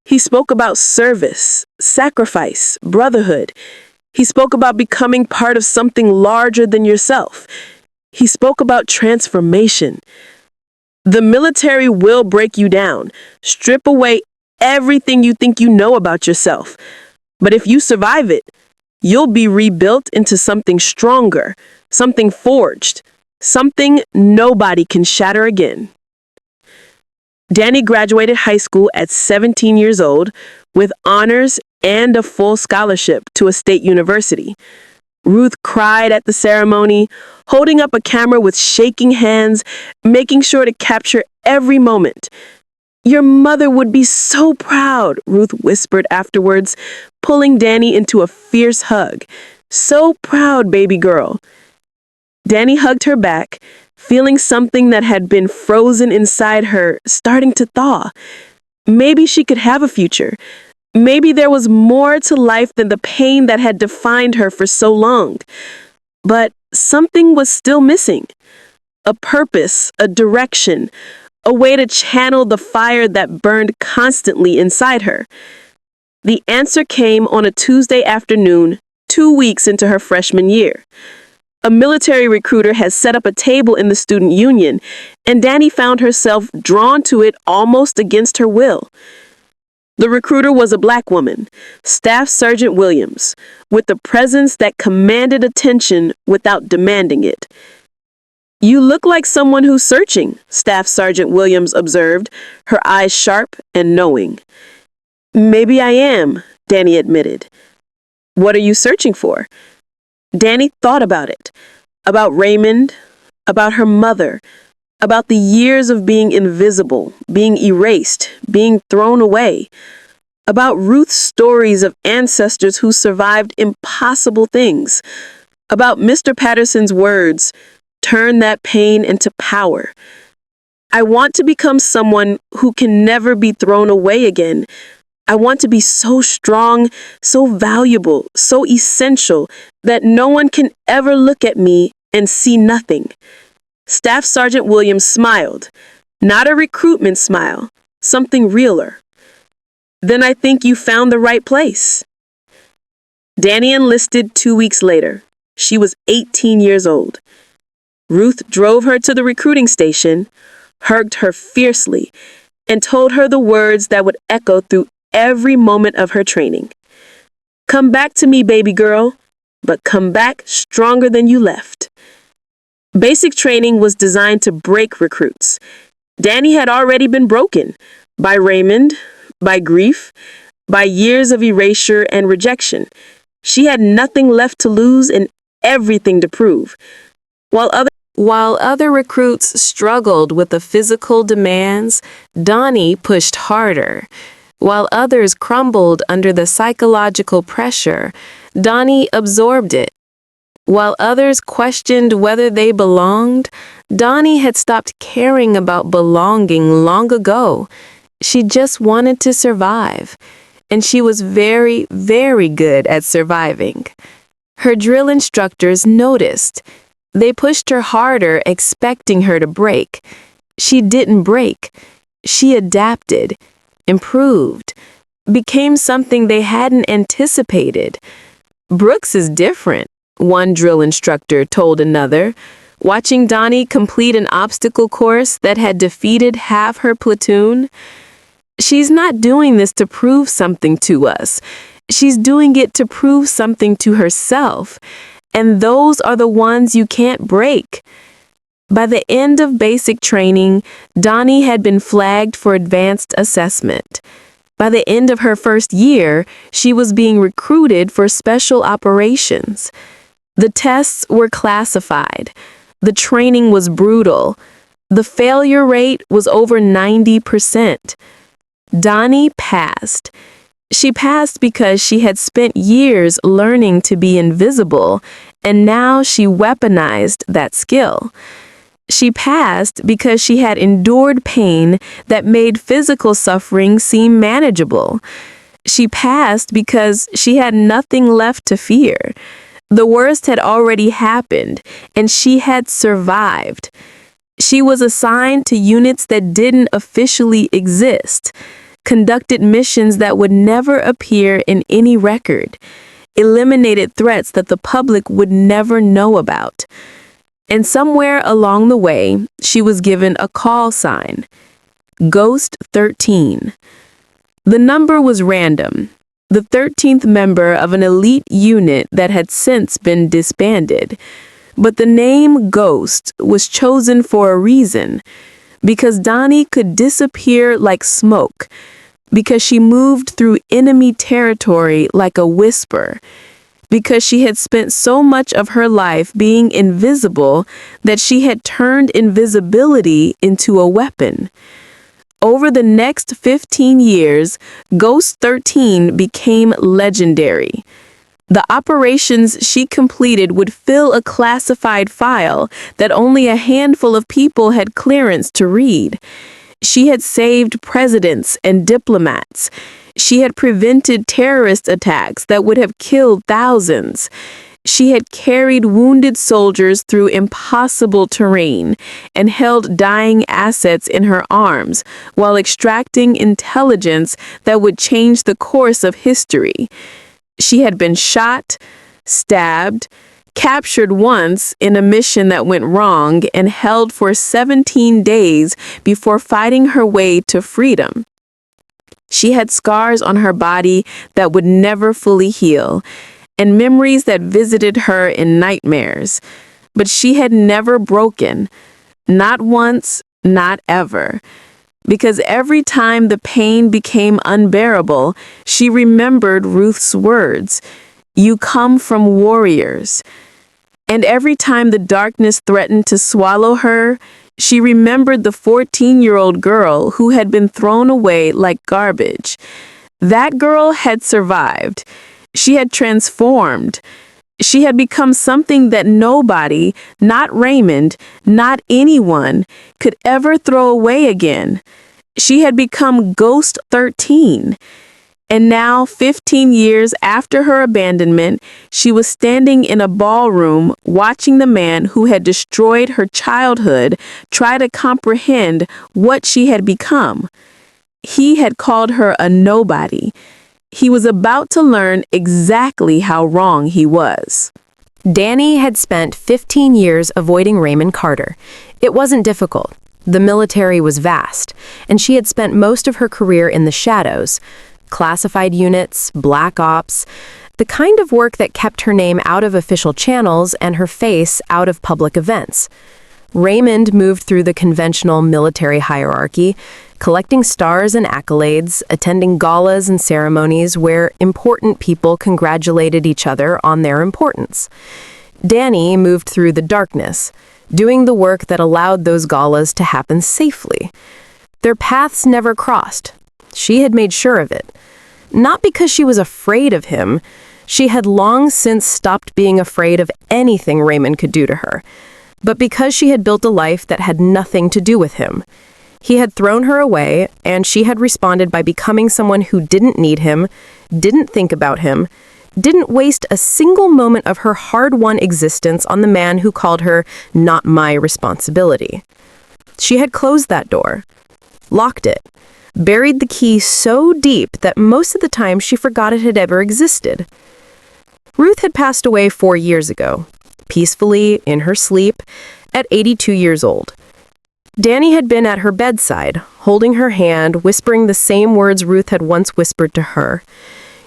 He spoke about service, sacrifice, brotherhood. He spoke about becoming part of something larger than yourself. He spoke about transformation. The military will break you down, strip away everything you think you know about yourself. But if you survive it, you'll be rebuilt into something stronger, something forged, something nobody can shatter again. Danny graduated high school at 17 years old with honors and a full scholarship to a state university. Ruth cried at the ceremony, holding up a camera with shaking hands, making sure to capture every moment. "Your mother would be so proud," Ruth whispered afterwards, pulling Danny into a fierce hug. "So proud, baby girl." Danny hugged her back, feeling something that had been frozen inside her starting to thaw. Maybe she could have a future. Maybe there was more to life than the pain that had defined her for so long. But something was still missing. A purpose, a direction, a way to channel the fire that burned constantly inside her. The answer came on a Tuesday afternoon, 2 weeks into her freshman year. A military recruiter had set up a table in the student union, and Danny found herself drawn to it almost against her will. The recruiter was a black woman, Staff Sergeant Williams, with a presence that commanded attention without demanding it. "You look like someone who's searching," Staff Sergeant Williams observed, her eyes sharp and knowing. "Maybe I am," Danny admitted. "What are you searching for?" Danny thought about it, about Raymond, about her mother, about the years of being invisible, being erased, being thrown away, about Ruth's stories of ancestors who survived impossible things, about Mr. Patterson's words, "Turn that pain into power." "I want to become someone who can never be thrown away again. I want to be so strong, so valuable, so essential that no one can ever look at me and see nothing." Staff Sergeant Williams smiled, not a recruitment smile, something realer. "Then I think you found the right place." Danny enlisted 2 weeks later. She was 18 years old. Ruth drove her to the recruiting station, hugged her fiercely, and told her the words that would echo through every moment of her training. "Come back to me, baby girl, but come back stronger than you left." Basic training was designed to break recruits. Danny had already been broken by Raymond, by grief, by years of erasure and rejection. She had nothing left to lose and everything to prove. While other recruits struggled with the physical demands, Donnie pushed harder. While others crumbled under the psychological pressure, Donnie absorbed it. While others questioned whether they belonged, Donnie had stopped caring about belonging long ago. She just wanted to survive. And she was very, very good at surviving. Her drill instructors noticed. They pushed her harder, expecting her to break. She didn't break. She adapted, improved, became something they hadn't anticipated. Brooks is different, one drill instructor told another, watching Donnie complete an obstacle course that had defeated half her platoon. She's not doing this to prove something to us. She's doing it to prove something to herself. And those are the ones you can't break. By the end of basic training, Donnie had been flagged for advanced assessment. By the end of her first year, she was being recruited for special operations. The tests were classified. The training was brutal. The failure rate was over 90%. Donnie passed. She passed because she had spent years learning to be invisible, and now she weaponized that skill. She passed because she had endured pain that made physical suffering seem manageable. She passed because she had nothing left to fear. The worst had already happened, and she had survived. She was assigned to units that didn't officially exist, conducted missions that would never appear in any record, eliminated threats that the public would never know about. And somewhere along the way, she was given a call sign, Ghost 13. The number was random, the 13th member of an elite unit that had since been disbanded. But the name Ghost was chosen for a reason, because Donnie could disappear like smoke, because she moved through enemy territory like a whisper, because she had spent so much of her life being invisible that she had turned invisibility into a weapon. Over the next 15 years, Ghost 13 became legendary. The operations she completed would fill a classified file that only a handful of people had clearance to read. She had saved presidents and diplomats. She had prevented terrorist attacks that would have killed thousands. She had carried wounded soldiers through impossible terrain and held dying assets in her arms while extracting intelligence that would change the course of history. She had been shot, stabbed, captured once in a mission that went wrong, and held for 17 days before fighting her way to freedom. She had scars on her body that would never fully heal, and memories that visited her in nightmares. But she had never broken, not once, not ever. Because every time the pain became unbearable, she remembered Ruth's words, "You come from warriors." And every time the darkness threatened to swallow her, she remembered the 14-year-old girl who had been thrown away like garbage. That girl had survived. She had transformed. She had become something that nobody, not Raymond, not anyone, could ever throw away again. She had become Ghost 13. And now, 15 years after her abandonment, she was standing in a ballroom watching the man who had destroyed her childhood try to comprehend what she had become. He had called her a nobody. He was about to learn exactly how wrong he was. Danny had spent 15 years avoiding Raymond Carter. It wasn't difficult. The military was vast, and she had spent most of her career in the shadows. Classified units, black ops, the kind of work that kept her name out of official channels and her face out of public events. Raymond moved through the conventional military hierarchy, collecting stars and accolades, attending galas and ceremonies where important people congratulated each other on their importance. Danny moved through the darkness, doing the work that allowed those galas to happen safely. Their paths never crossed. She had made sure of it. Not because she was afraid of him. She had long since stopped being afraid of anything Raymond could do to her, but because she had built a life that had nothing to do with him. He had thrown her away, and she had responded by becoming someone who didn't need him, didn't think about him, didn't waste a single moment of her hard-won existence on the man who called her not my responsibility. She had closed that door, locked it, buried the key so deep that most of the time she forgot it had ever existed. Ruth had passed away 4 years ago, peacefully, in her sleep, at 82 years old. Danny had been at her bedside, holding her hand, whispering the same words Ruth had once whispered to her.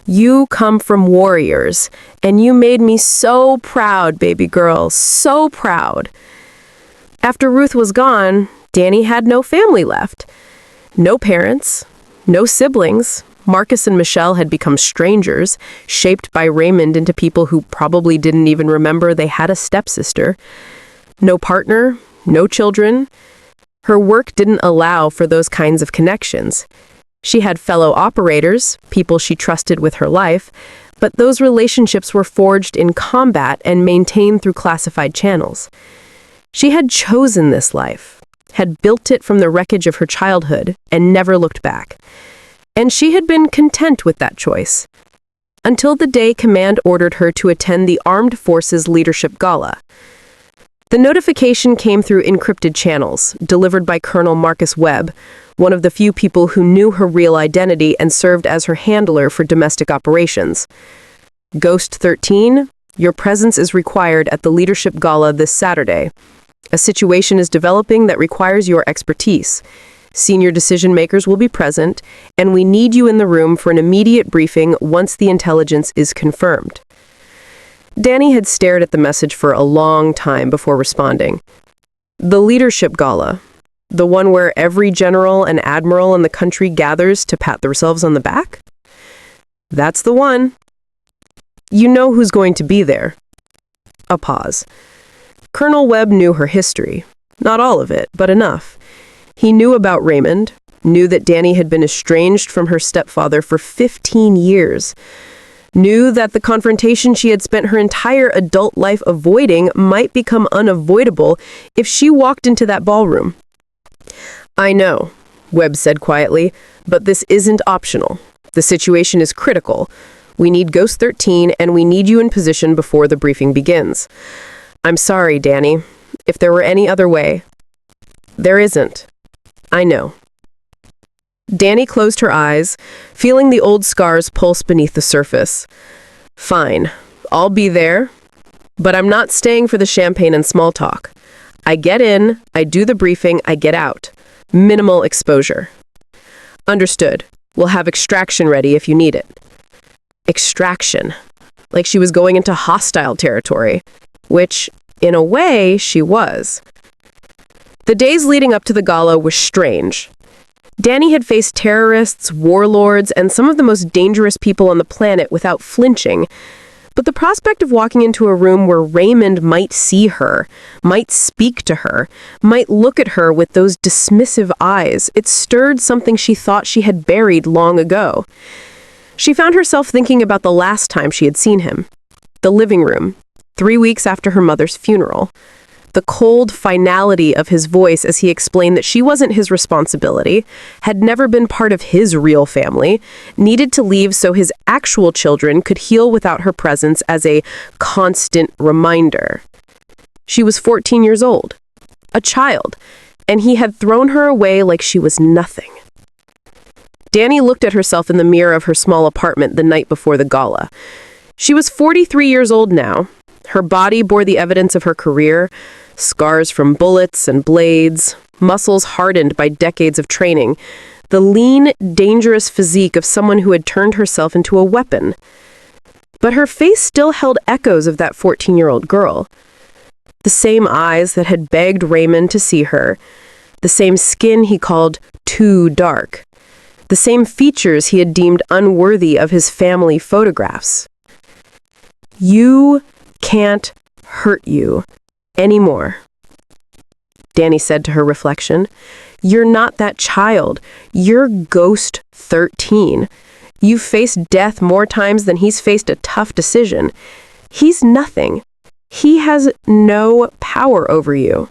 "You come from warriors, and you made me so proud, baby girl, so proud." After Ruth was gone, Danny had no family left. No parents, no siblings. Marcus and Michelle had become strangers, shaped by Raymond into people who probably didn't even remember they had a stepsister. No partner, no children. Her work didn't allow for those kinds of connections. She had fellow operators, people she trusted with her life, but those relationships were forged in combat and maintained through classified channels. She had chosen this life, had built it from the wreckage of her childhood, and never looked back. And she had been content with that choice, until the day command ordered her to attend the Armed Forces Leadership Gala. The notification came through encrypted channels, delivered by Colonel Marcus Webb, one of the few people who knew her real identity and served as her handler for domestic operations. Ghost 13, your presence is required at the Leadership Gala this Saturday. A situation is developing that requires your expertise. Senior decision makers will be present, and we need you in the room for an immediate briefing once the intelligence is confirmed. Danny had stared at the message for a long time before responding. The Leadership Gala, the one where every general and admiral in the country gathers to pat themselves on the back? That's the one. You know who's going to be there. A pause. Colonel Webb knew her history. Not all of it, but enough. He knew about Raymond, knew that Danny had been estranged from her stepfather for 15 years, knew that the confrontation she had spent her entire adult life avoiding might become unavoidable if she walked into that ballroom. "I know," Webb said quietly, "but this isn't optional. The situation is critical. We need Ghost 13, and we need you in position before the briefing begins. I'm sorry, Danny. If there were any other way." "There isn't. I know." Danny closed her eyes, feeling the old scars pulse beneath the surface. "Fine. I'll be there. But I'm not staying for the champagne and small talk. I get in, I do the briefing, I get out. Minimal exposure." "Understood. We'll have extraction ready if you need it." Extraction. Like she was going into hostile territory. Which, in a way, she was. The days leading up to the gala were strange. Danny had faced terrorists, warlords, and some of the most dangerous people on the planet without flinching. But the prospect of walking into a room where Raymond might see her, might speak to her, might look at her with those dismissive eyes, it stirred something she thought she had buried long ago. She found herself thinking about the last time she had seen him. The living room, 3 weeks after her mother's funeral. The cold finality of his voice as he explained that she wasn't his responsibility, had never been part of his real family, needed to leave so his actual children could heal without her presence as a constant reminder. She was 14 years old, a child, and he had thrown her away like she was nothing. Danny looked at herself in the mirror of her small apartment the night before the gala. She was 43 years old now. Her body bore the evidence of her career, scars from bullets and blades, muscles hardened by decades of training, the lean, dangerous physique of someone who had turned herself into a weapon. But her face still held echoes of that 14-year-old girl. The same eyes that had begged Raymond to see her. The same skin he called too dark. The same features he had deemed unworthy of his family photographs. You can't hurt you anymore, Danny said to her reflection. You're not that child. You're Ghost 13. You've faced death more times than he's faced a tough decision. He's nothing. He has no power over you.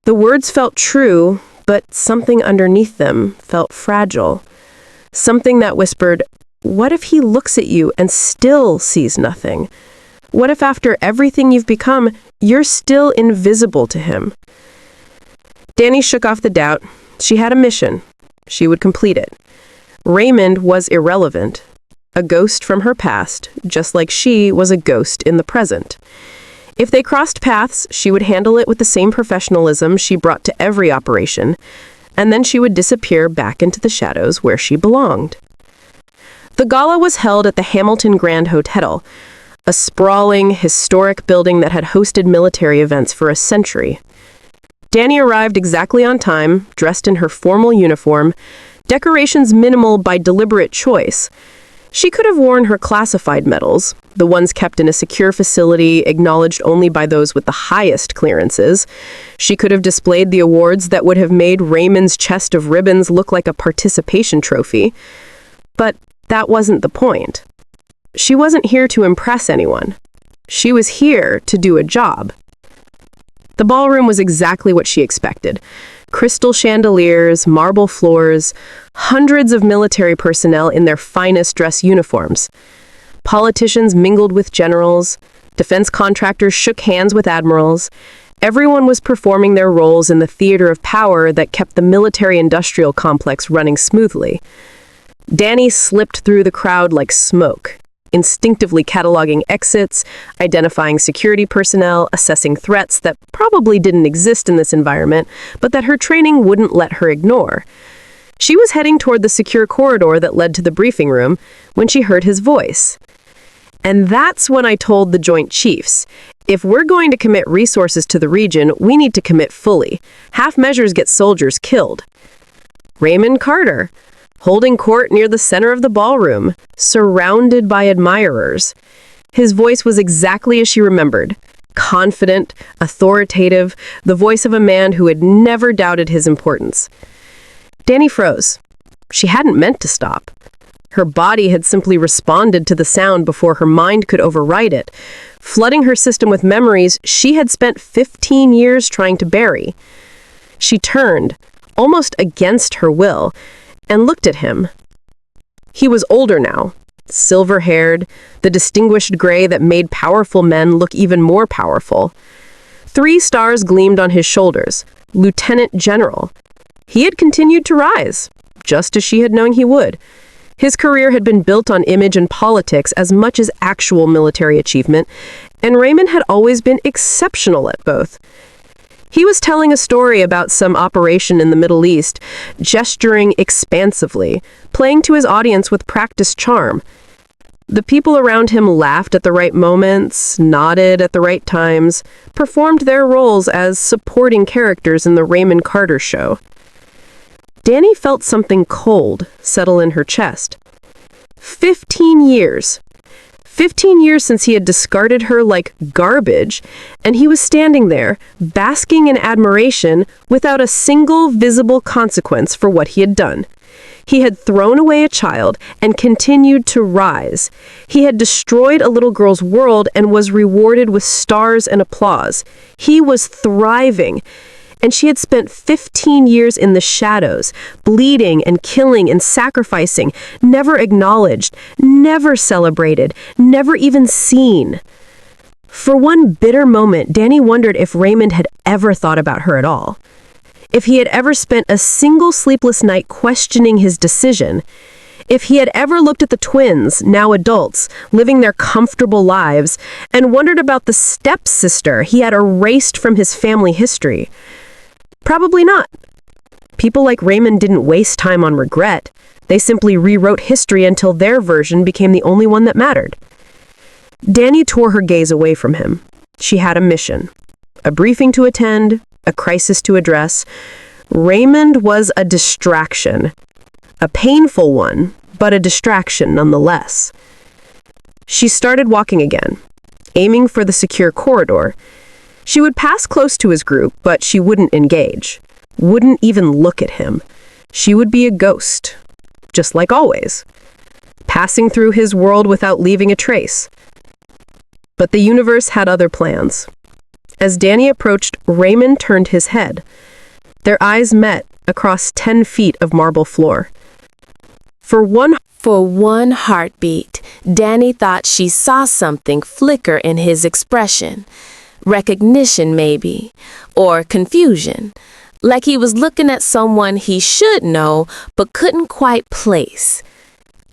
The words felt true, but something underneath them felt fragile. Something that whispered, what if he looks at you and still sees nothing? What if after everything you've become, you're still invisible to him? Danny shook off the doubt. She had a mission. She would complete it. Raymond was irrelevant, a ghost from her past, just like she was a ghost in the present. If they crossed paths, she would handle it with the same professionalism she brought to every operation, and then she would disappear back into the shadows where she belonged. The gala was held at the Hamilton Grand Hotel, a sprawling, historic building that had hosted military events for a century. Danny arrived exactly on time, dressed in her formal uniform, decorations minimal by deliberate choice. She could have worn her classified medals, the ones kept in a secure facility acknowledged only by those with the highest clearances. She could have displayed the awards that would have made Raymond's chest of ribbons look like a participation trophy. But that wasn't the point. She wasn't here to impress anyone. She was here to do a job. The ballroom was exactly what she expected. Crystal chandeliers, marble floors, hundreds of military personnel in their finest dress uniforms. Politicians mingled with generals. Defense contractors shook hands with admirals. Everyone was performing their roles in the theater of power that kept the military-industrial complex running smoothly. Danny slipped through the crowd like smoke, instinctively cataloging exits, identifying security personnel, assessing threats that probably didn't exist in this environment, but that her training wouldn't let her ignore. She was heading toward the secure corridor that led to the briefing room when she heard his voice. And that's when I told the Joint Chiefs, if we're going to commit resources to the region, we need to commit fully. Half measures get soldiers killed. Raymond Carter, holding court near the center of the ballroom, surrounded by admirers. His voice was exactly as she remembered, confident, authoritative, the voice of a man who had never doubted his importance. Danny froze. She hadn't meant to stop. Her body had simply responded to the sound before her mind could override it, flooding her system with memories she had spent 15 years trying to bury. She turned, almost against her will, and looked at him. He was older now, silver-haired, the distinguished gray that made powerful men look even more powerful. 3 stars gleamed on his shoulders, Lieutenant General. He had continued to rise, just as she had known he would. His career had been built on image and politics as much as actual military achievement, and Raymond had always been exceptional at both. He was telling a story about some operation in the Middle East, gesturing expansively, playing to his audience with practiced charm. The people around him laughed at the right moments, nodded at the right times, performed their roles as supporting characters in the Raymond Carter show. Danny felt something cold settle in her chest. 15 years. 15 years since he had discarded her like garbage, and he was standing there, basking in admiration, without a single visible consequence for what he had done. He had thrown away a child and continued to rise. He had destroyed a little girl's world and was rewarded with stars and applause. He was thriving. And she had spent 15 years in the shadows, bleeding and killing and sacrificing, never acknowledged, never celebrated, never even seen. For one bitter moment, Danny wondered if Raymond had ever thought about her at all. If he had ever spent a single sleepless night questioning his decision. If he had ever looked at the twins, now adults, living their comfortable lives, and wondered about the stepsister he had erased from his family history. Probably not. People like Raymond didn't waste time on regret. They simply rewrote history until their version became the only one that mattered. Danny tore her gaze away from him. She had a mission, a briefing to attend, a crisis to address. Raymond was a distraction, a painful one, but a distraction nonetheless. She started walking again, aiming for the secure corridor. She would pass close to his group, but she wouldn't engage, wouldn't even look at him. She would be a ghost, just like always, passing through his world without leaving a trace. But the universe had other plans. As Danny approached, Raymond turned his head. Their eyes met across 10 feet of marble floor. For one heartbeat, Danny thought she saw something flicker in his expression. Recognition, maybe, or confusion. Like he was looking at someone he should know but couldn't quite place.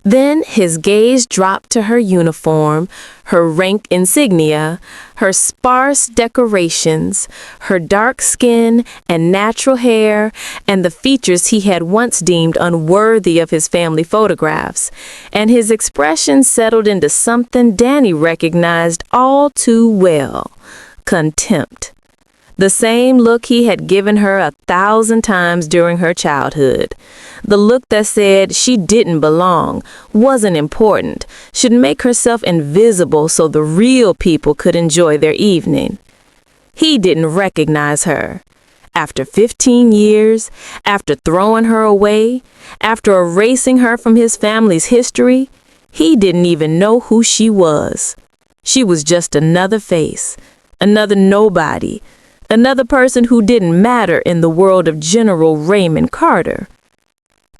Then his gaze dropped to her uniform, her rank insignia, her sparse decorations, her dark skin and natural hair, and the features he had once deemed unworthy of his family photographs. And his expression settled into something Danny recognized all too well: contempt. The same look he had given her 1,000 times during her childhood. The look that said she didn't belong, wasn't important, should make herself invisible so the real people could enjoy their evening. He didn't recognize her. After 15 years, after throwing her away, after erasing her from his family's history, he didn't even know who she was. She was just another face, another nobody, another person who didn't matter in the world of General Raymond Carter.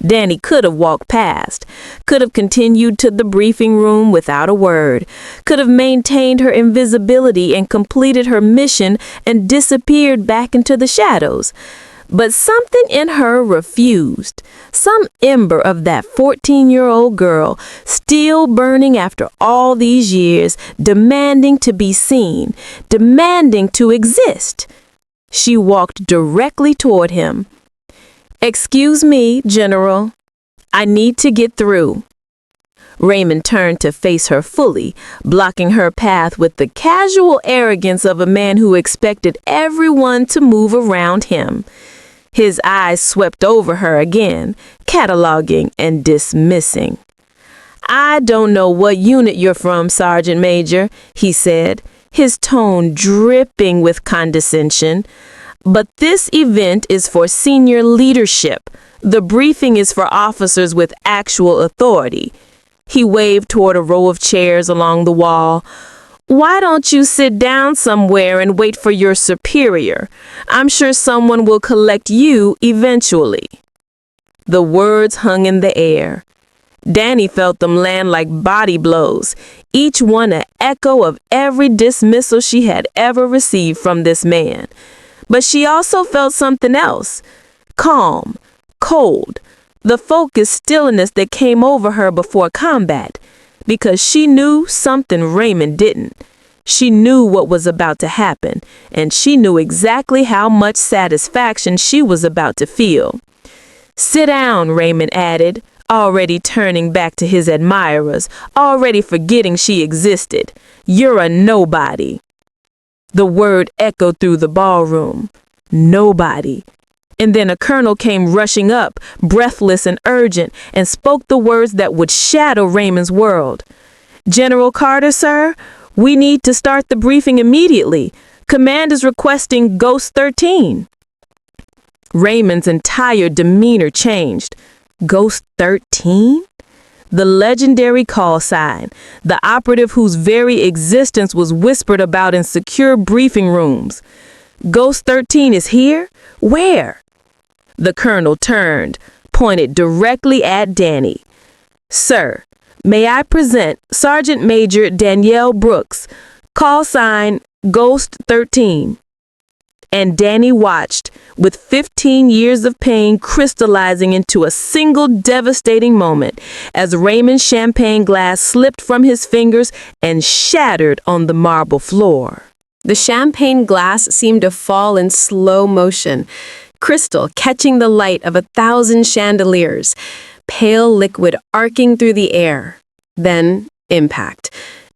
Danny could have walked past, could have continued to the briefing room without a word, could have maintained her invisibility and completed her mission and disappeared back into the shadows. But something in her refused. Some ember of that 14-year-old girl, still burning after all these years, demanding to be seen, demanding to exist. She walked directly toward him. "Excuse me, General. I need to get through." Raymond turned to face her fully, blocking her path with the casual arrogance of a man who expected everyone to move around him. His eyes swept over her again, cataloging and dismissing. "I don't know what unit you're from, Sergeant Major," he said, his tone dripping with condescension. "But this event is for senior leadership. The briefing is for officers with actual authority." He waved toward a row of chairs along the wall. "Why don't you sit down somewhere and wait for your superior? I'm sure someone will collect you eventually." The words hung in the air. Danny felt them land like body blows, each one an echo of every dismissal she had ever received from this man. But she also felt something else. Calm, cold, the focused stillness that came over her before combat. Because she knew something Raymond didn't. She knew what was about to happen, and she knew exactly how much satisfaction she was about to feel. "Sit down," Raymond added, already turning back to his admirers, already forgetting she existed. "You're a nobody." The word echoed through the ballroom. Nobody. And then a colonel came rushing up, breathless and urgent, and spoke the words that would shatter Raymond's world. "General Carter, sir, we need to start the briefing immediately. Command is requesting Ghost 13. Raymond's entire demeanor changed. Ghost 13? The legendary call sign, the operative whose very existence was whispered about in secure briefing rooms. Ghost 13 is here? Where? The colonel turned, pointed directly at Danny. "Sir, may I present Sergeant Major Danielle Brooks, call sign Ghost 13. And Danny watched, with 15 years of pain crystallizing into a single devastating moment, as Raymond's champagne glass slipped from his fingers and shattered on the marble floor. The champagne glass seemed to fall in slow motion, crystal catching the light of 1,000 chandeliers, pale liquid arcing through the air. Then, impact.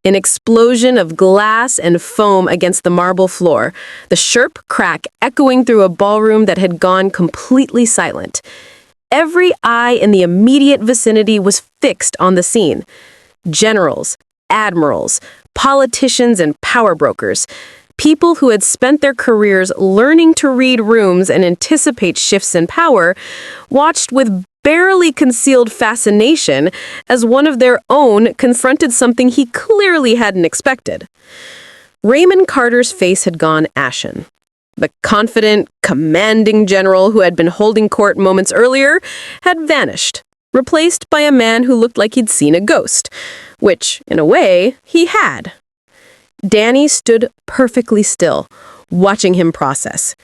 An explosion of glass and foam against the marble floor, the sharp crack echoing through a ballroom that had gone completely silent. Every eye in the immediate vicinity was fixed on the scene. Generals, admirals, politicians, and power brokers, people who had spent their careers learning to read rooms and anticipate shifts in power, watched with barely concealed fascination as one of their own confronted something he clearly hadn't expected. Raymond Carter's face had gone ashen. The confident, commanding general who had been holding court moments earlier had vanished, replaced by a man who looked like he'd seen a ghost, which, in a way, he had. Danny stood perfectly still, watching him process.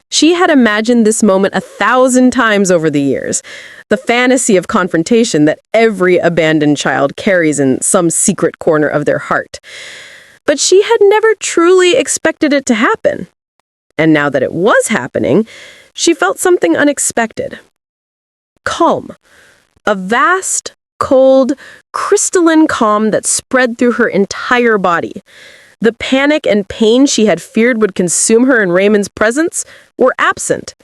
She had imagined this moment 1,000 times over the years, the fantasy of confrontation that every abandoned child carries in some secret corner of their heart. But she had never truly expected it to happen. And now that it was happening, she felt something unexpected. Calm. A vast, cold, crystalline calm that spread through her entire body. The panic and pain she had feared would consume her in Raymond's presence were absent.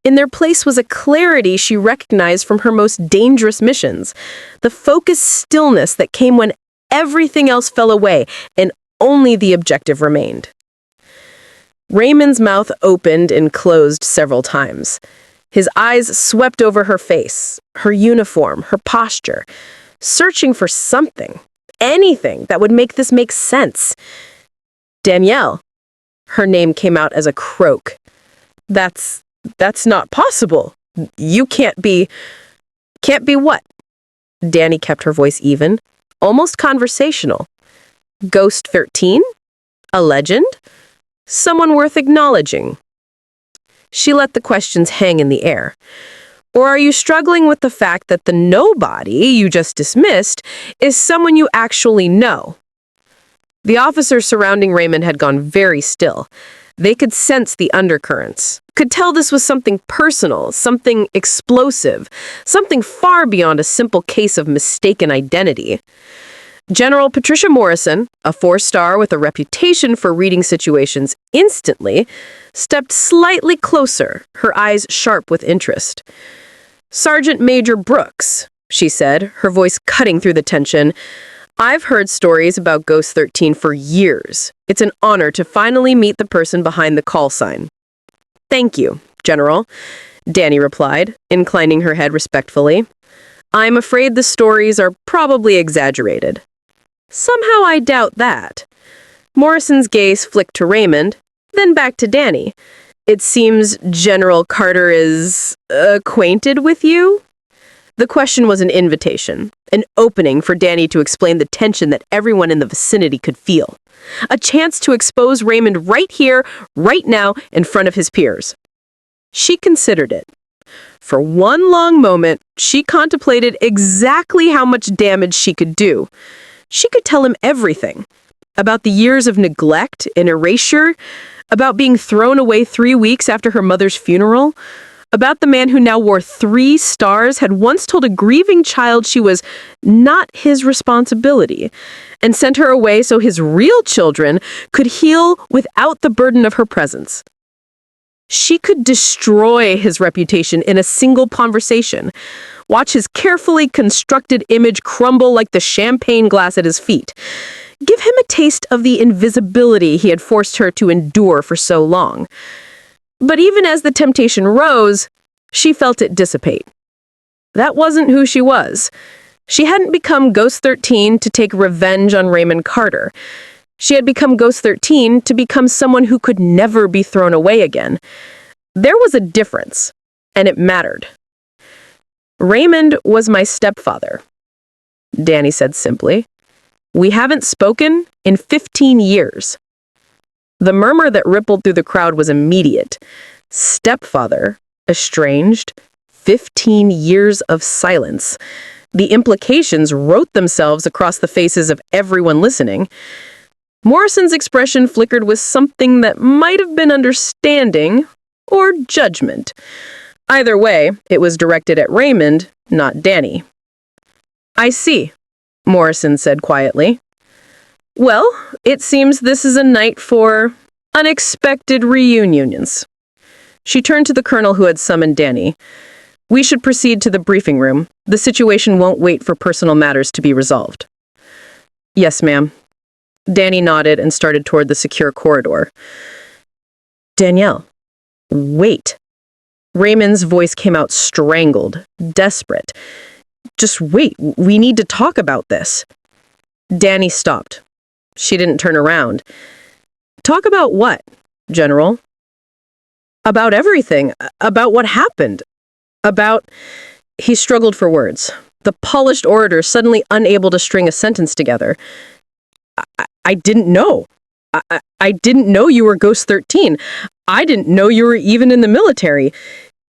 In their place was a clarity she recognized from her most dangerous missions, the focused stillness that came when everything else fell away and only the objective remained. Raymond's mouth opened and closed several times. His eyes swept over her face, her uniform, her posture, searching for something, anything that would make this make sense. Danielle. Her name came out as a croak. That's not possible. You can't be what? Danny kept her voice even, almost conversational. Ghost 13? A legend? Someone worth acknowledging? She let the questions hang in the air. Or are you struggling with the fact that the nobody you just dismissed is someone you actually know? The officers surrounding Raymond had gone very still. They could sense the undercurrents, could tell this was something personal, something explosive, something far beyond a simple case of mistaken identity. General Patricia Morrison, a 4-star with a reputation for reading situations instantly, stepped slightly closer, her eyes sharp with interest. Sergeant Major Brooks, she said, her voice cutting through the tension. I've heard stories about Ghost 13 for years. It's an honor to finally meet the person behind the call sign. Thank you, General, Danny replied, inclining her head respectfully. I'm afraid the stories are probably exaggerated. Somehow I doubt that. Morrison's gaze flicked to Raymond, then back to Danny. It seems General Carter is acquainted with you? The question was an invitation, an opening for Danny to explain the tension that everyone in the vicinity could feel. A chance to expose Raymond right here, right now, in front of his peers. She considered it. For one long moment, she contemplated exactly how much damage she could do. She could tell him everything. About the years of neglect and erasure, about being thrown away 3 weeks after her mother's funeral, about the man who now wore 3 stars had once told a grieving child she was not his responsibility, and sent her away so his real children could heal without the burden of her presence. She could destroy his reputation in a single conversation, watch his carefully constructed image crumble like the champagne glass at his feet, give him a taste of the invisibility he had forced her to endure for so long. But even as the temptation rose, she felt it dissipate. That wasn't who she was. She hadn't become Ghost 13 to take revenge on Raymond Carter. She had become Ghost 13 to become someone who could never be thrown away again. There was a difference, and it mattered. Raymond was my stepfather, Danny said simply. We haven't spoken in 15 years. The murmur that rippled through the crowd was immediate. Stepfather, estranged, 15 years of silence. The implications wrote themselves across the faces of everyone listening. Morrison's expression flickered with something that might have been understanding or judgment. Either way, it was directed at Raymond, not Danny. I see, Morrison said quietly. Well, it seems this is a night for unexpected reunions. She turned to the colonel who had summoned Danny. We should proceed to the briefing room. The situation won't wait for personal matters to be resolved. Yes, ma'am. Danny nodded and started toward the secure corridor. Danielle, wait. Raymond's voice came out strangled, desperate. Just wait, we need to talk about this. Danny stopped. She didn't turn around. Talk about what, General? About everything. About what happened. About... He struggled for words. The polished orator suddenly unable to string a sentence together. I didn't know. I didn't know you were Ghost 13. I didn't know you were even in the military.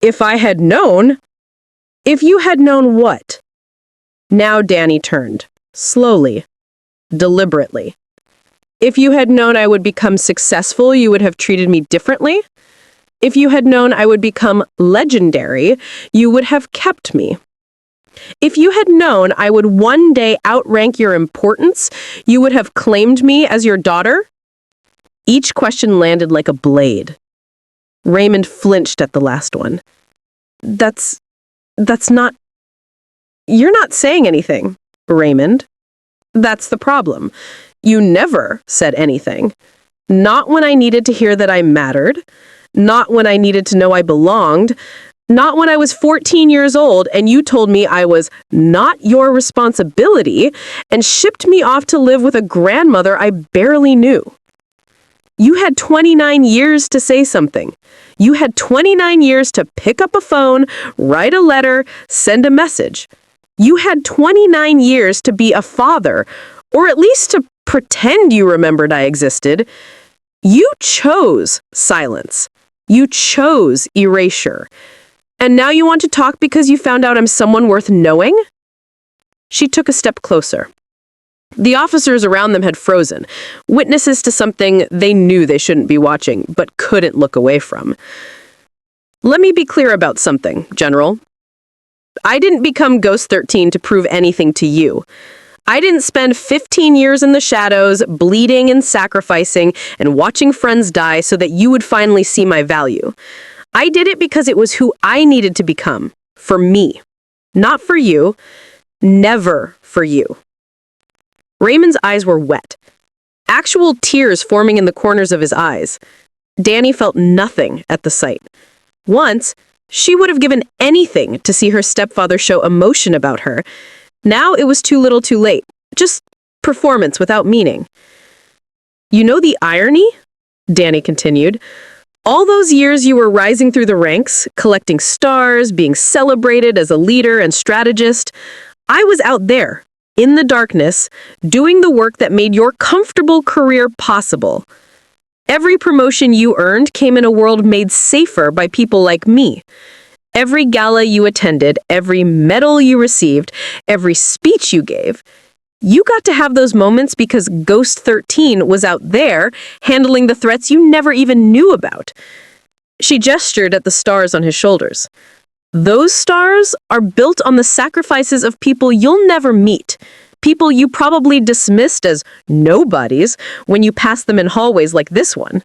If I had known... If you had known what? Now Danny turned. Slowly. Deliberately. If you had known I would become successful, you would have treated me differently. If you had known I would become legendary, you would have kept me. If you had known I would one day outrank your importance, you would have claimed me as your daughter. Each question landed like a blade. Raymond flinched at the last one. That's not... You're not saying anything, Raymond. That's the problem. You never said anything. Not when I needed to hear that I mattered. Not when I needed to know I belonged. Not when I was 14 years old and you told me I was not your responsibility and shipped me off to live with a grandmother I barely knew. You had 29 years to say something. You had 29 years to pick up a phone, write a letter, send a message. You had 29 years to be a father, or at least to pretend you remembered I existed. You chose silence. You chose erasure. And now you want to talk because you found out I'm someone worth knowing? She took a step closer. The officers around them had frozen, witnesses to something they knew they shouldn't be watching, but couldn't look away from. Let me be clear about something, General. I didn't become Ghost 13 to prove anything to you. I didn't spend 15 years in the shadows, bleeding and sacrificing and watching friends die so that you would finally see my value. I did it because it was who I needed to become, for me. Not for you, never for you. Raymond's eyes were wet, actual tears forming in the corners of his eyes. Danny felt nothing at the sight. Once, she would have given anything to see her stepfather show emotion about her. Now it was too little too late. Just performance without meaning. You know the irony? Danny continued. All those years you were rising through the ranks, collecting stars, being celebrated as a leader and strategist, I was out there, in the darkness, doing the work that made your comfortable career possible. Every promotion you earned came in a world made safer by people like me. Every gala you attended, every medal you received, every speech you gave, you got to have those moments because Ghost 13 was out there handling the threats you never even knew about. She gestured at the stars on his shoulders. Those stars are built on the sacrifices of people you'll never meet, people you probably dismissed as nobodies when you passed them in hallways like this one.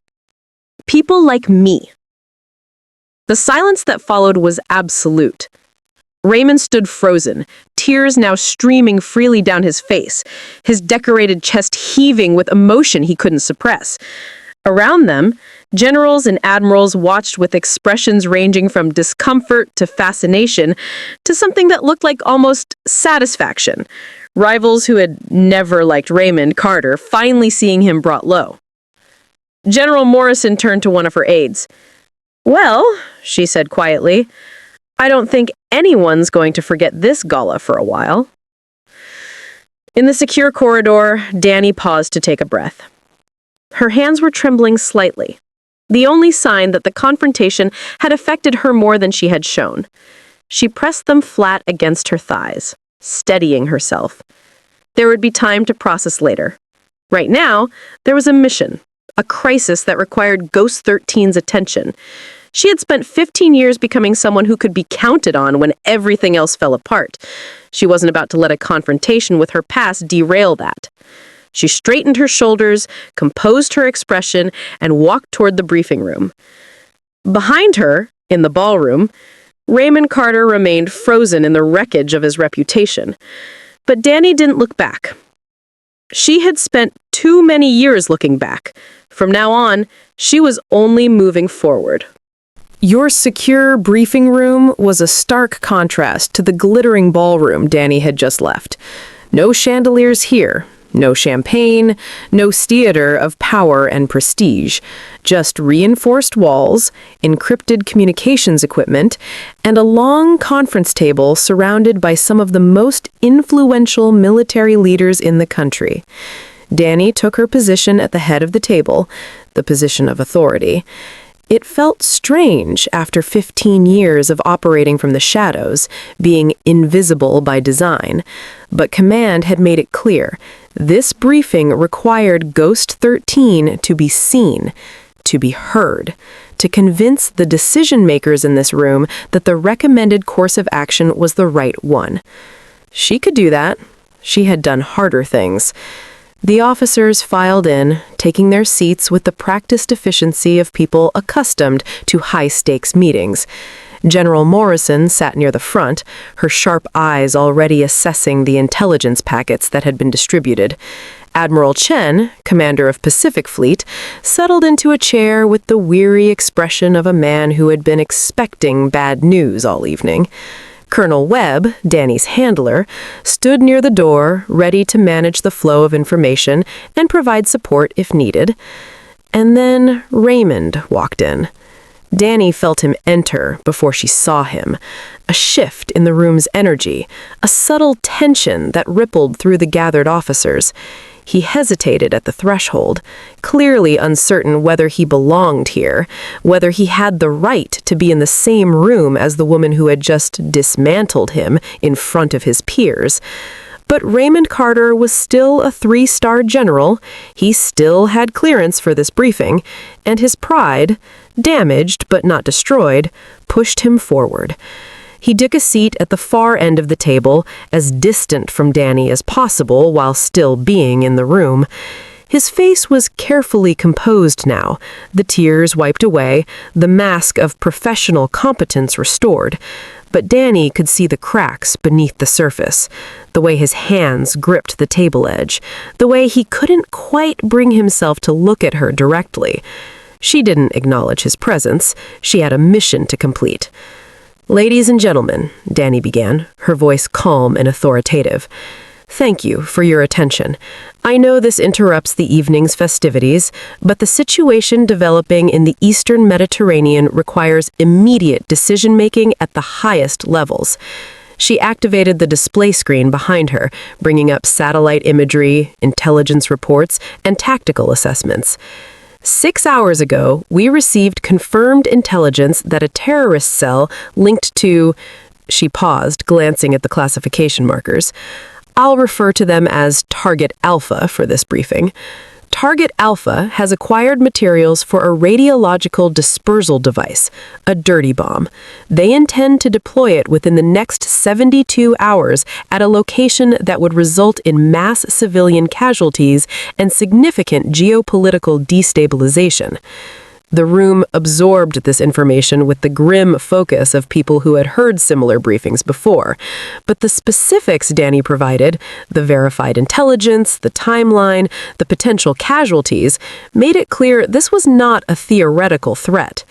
People like me. The silence that followed was absolute. Raymond stood frozen, tears now streaming freely down his face, his decorated chest heaving with emotion he couldn't suppress. Around them, generals and admirals watched with expressions ranging from discomfort to fascination to something that looked like almost satisfaction. Rivals who had never liked Raymond Carter finally seeing him brought low. General Morrison turned to one of her aides. Well, she said quietly, I don't think anyone's going to forget this gala for a while. In the secure corridor, Danny paused to take a breath. Her hands were trembling slightly, the only sign that the confrontation had affected her more than she had shown. She pressed them flat against her thighs, steadying herself. There would be time to process later. Right now, there was a mission, a crisis that required Ghost 13's attention. She had spent 15 years becoming someone who could be counted on when everything else fell apart. She wasn't about to let a confrontation with her past derail that. She straightened her shoulders, composed her expression, and walked toward the briefing room. Behind her, in the ballroom, Raymond Carter remained frozen in the wreckage of his reputation. But Danny didn't look back. She had spent too many years looking back. From now on, she was only moving forward. Your secure briefing room was a stark contrast to the glittering ballroom Danny had just left. No chandeliers here, no champagne, no theater of power and prestige, just reinforced walls, encrypted communications equipment, and a long conference table surrounded by some of the most influential military leaders in the country. Danny took her position at the head of the table, the position of authority. It felt strange after 15 years of operating from the shadows, being invisible by design, but Command had made it clear. This briefing required Ghost 13 to be seen, to be heard, to convince the decision-makers in this room that the recommended course of action was the right one. She could do that. She had done harder things. The officers filed in, taking their seats with the practiced efficiency of people accustomed to high-stakes meetings. General Morrison sat near the front, her sharp eyes already assessing the intelligence packets that had been distributed. Admiral Chen, commander of Pacific Fleet, settled into a chair with the weary expression of a man who had been expecting bad news all evening. Colonel Webb, Danny's handler, stood near the door, ready to manage the flow of information and provide support if needed. And then Raymond walked in. Danny felt him enter before she saw him. A shift in the room's energy, a subtle tension that rippled through the gathered officers. He hesitated at the threshold, clearly uncertain whether he belonged here, whether he had the right to be in the same room as the woman who had just dismantled him in front of his peers. But Raymond Carter was still a 3-star general. He still had clearance for this briefing, and his pride, damaged but not destroyed, pushed him forward. He took a seat at the far end of the table, as distant from Danny as possible while still being in the room. His face was carefully composed now, the tears wiped away, the mask of professional competence restored. But Danny could see the cracks beneath the surface, the way his hands gripped the table edge, the way he couldn't quite bring himself to look at her directly. She didn't acknowledge his presence. She had a mission to complete. "Ladies and gentlemen," Danny began, her voice calm and authoritative, "thank you for your attention. I know this interrupts the evening's festivities, but the situation developing in the Eastern Mediterranean requires immediate decision-making at the highest levels." She activated the display screen behind her, bringing up satellite imagery, intelligence reports, and tactical assessments. 6 hours ago, we received confirmed intelligence that a terrorist cell linked to... She paused, glancing at the classification markers. I'll refer to them as Target Alpha for this briefing. Target Alpha has acquired materials for a radiological dispersal device, a dirty bomb. They intend to deploy it within the next 72 hours at a location that would result in mass civilian casualties and significant geopolitical destabilization. The room absorbed this information with the grim focus of people who had heard similar briefings before. But the specifics Danny provided, the verified intelligence, the timeline, the potential casualties, made it clear this was not a theoretical threat.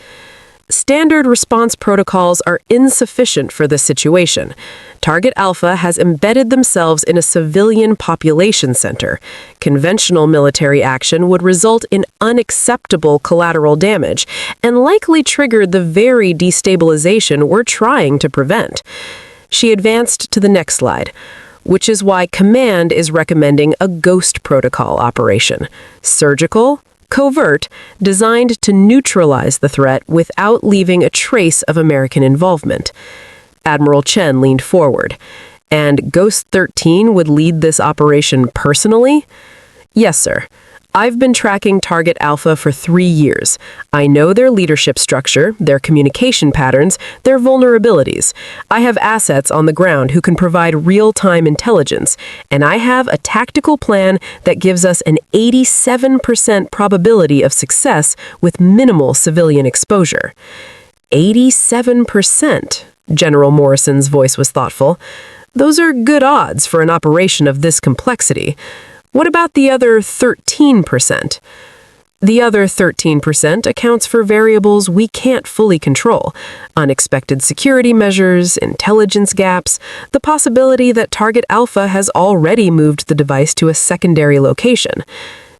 Standard response protocols are insufficient for this situation. Target Alpha has embedded themselves in a civilian population center. Conventional military action would result in unacceptable collateral damage and likely trigger the very destabilization we're trying to prevent. She advanced to the next slide, which is why Command is recommending a ghost protocol operation. Surgical, covert, designed to neutralize the threat without leaving a trace of American involvement. Admiral Chen leaned forward. And Ghost 13 would lead this operation personally? Yes, sir. I've been tracking Target Alpha for 3 years. I know their leadership structure, their communication patterns, their vulnerabilities. I have assets on the ground who can provide real-time intelligence, and I have a tactical plan that gives us an 87% probability of success with minimal civilian exposure. 87%. General Morrison's voice was thoughtful. Those are good odds for an operation of this complexity. What about the other 13%? The other 13% accounts for variables we can't fully control. Unexpected security measures, intelligence gaps, the possibility that Target Alpha has already moved the device to a secondary location.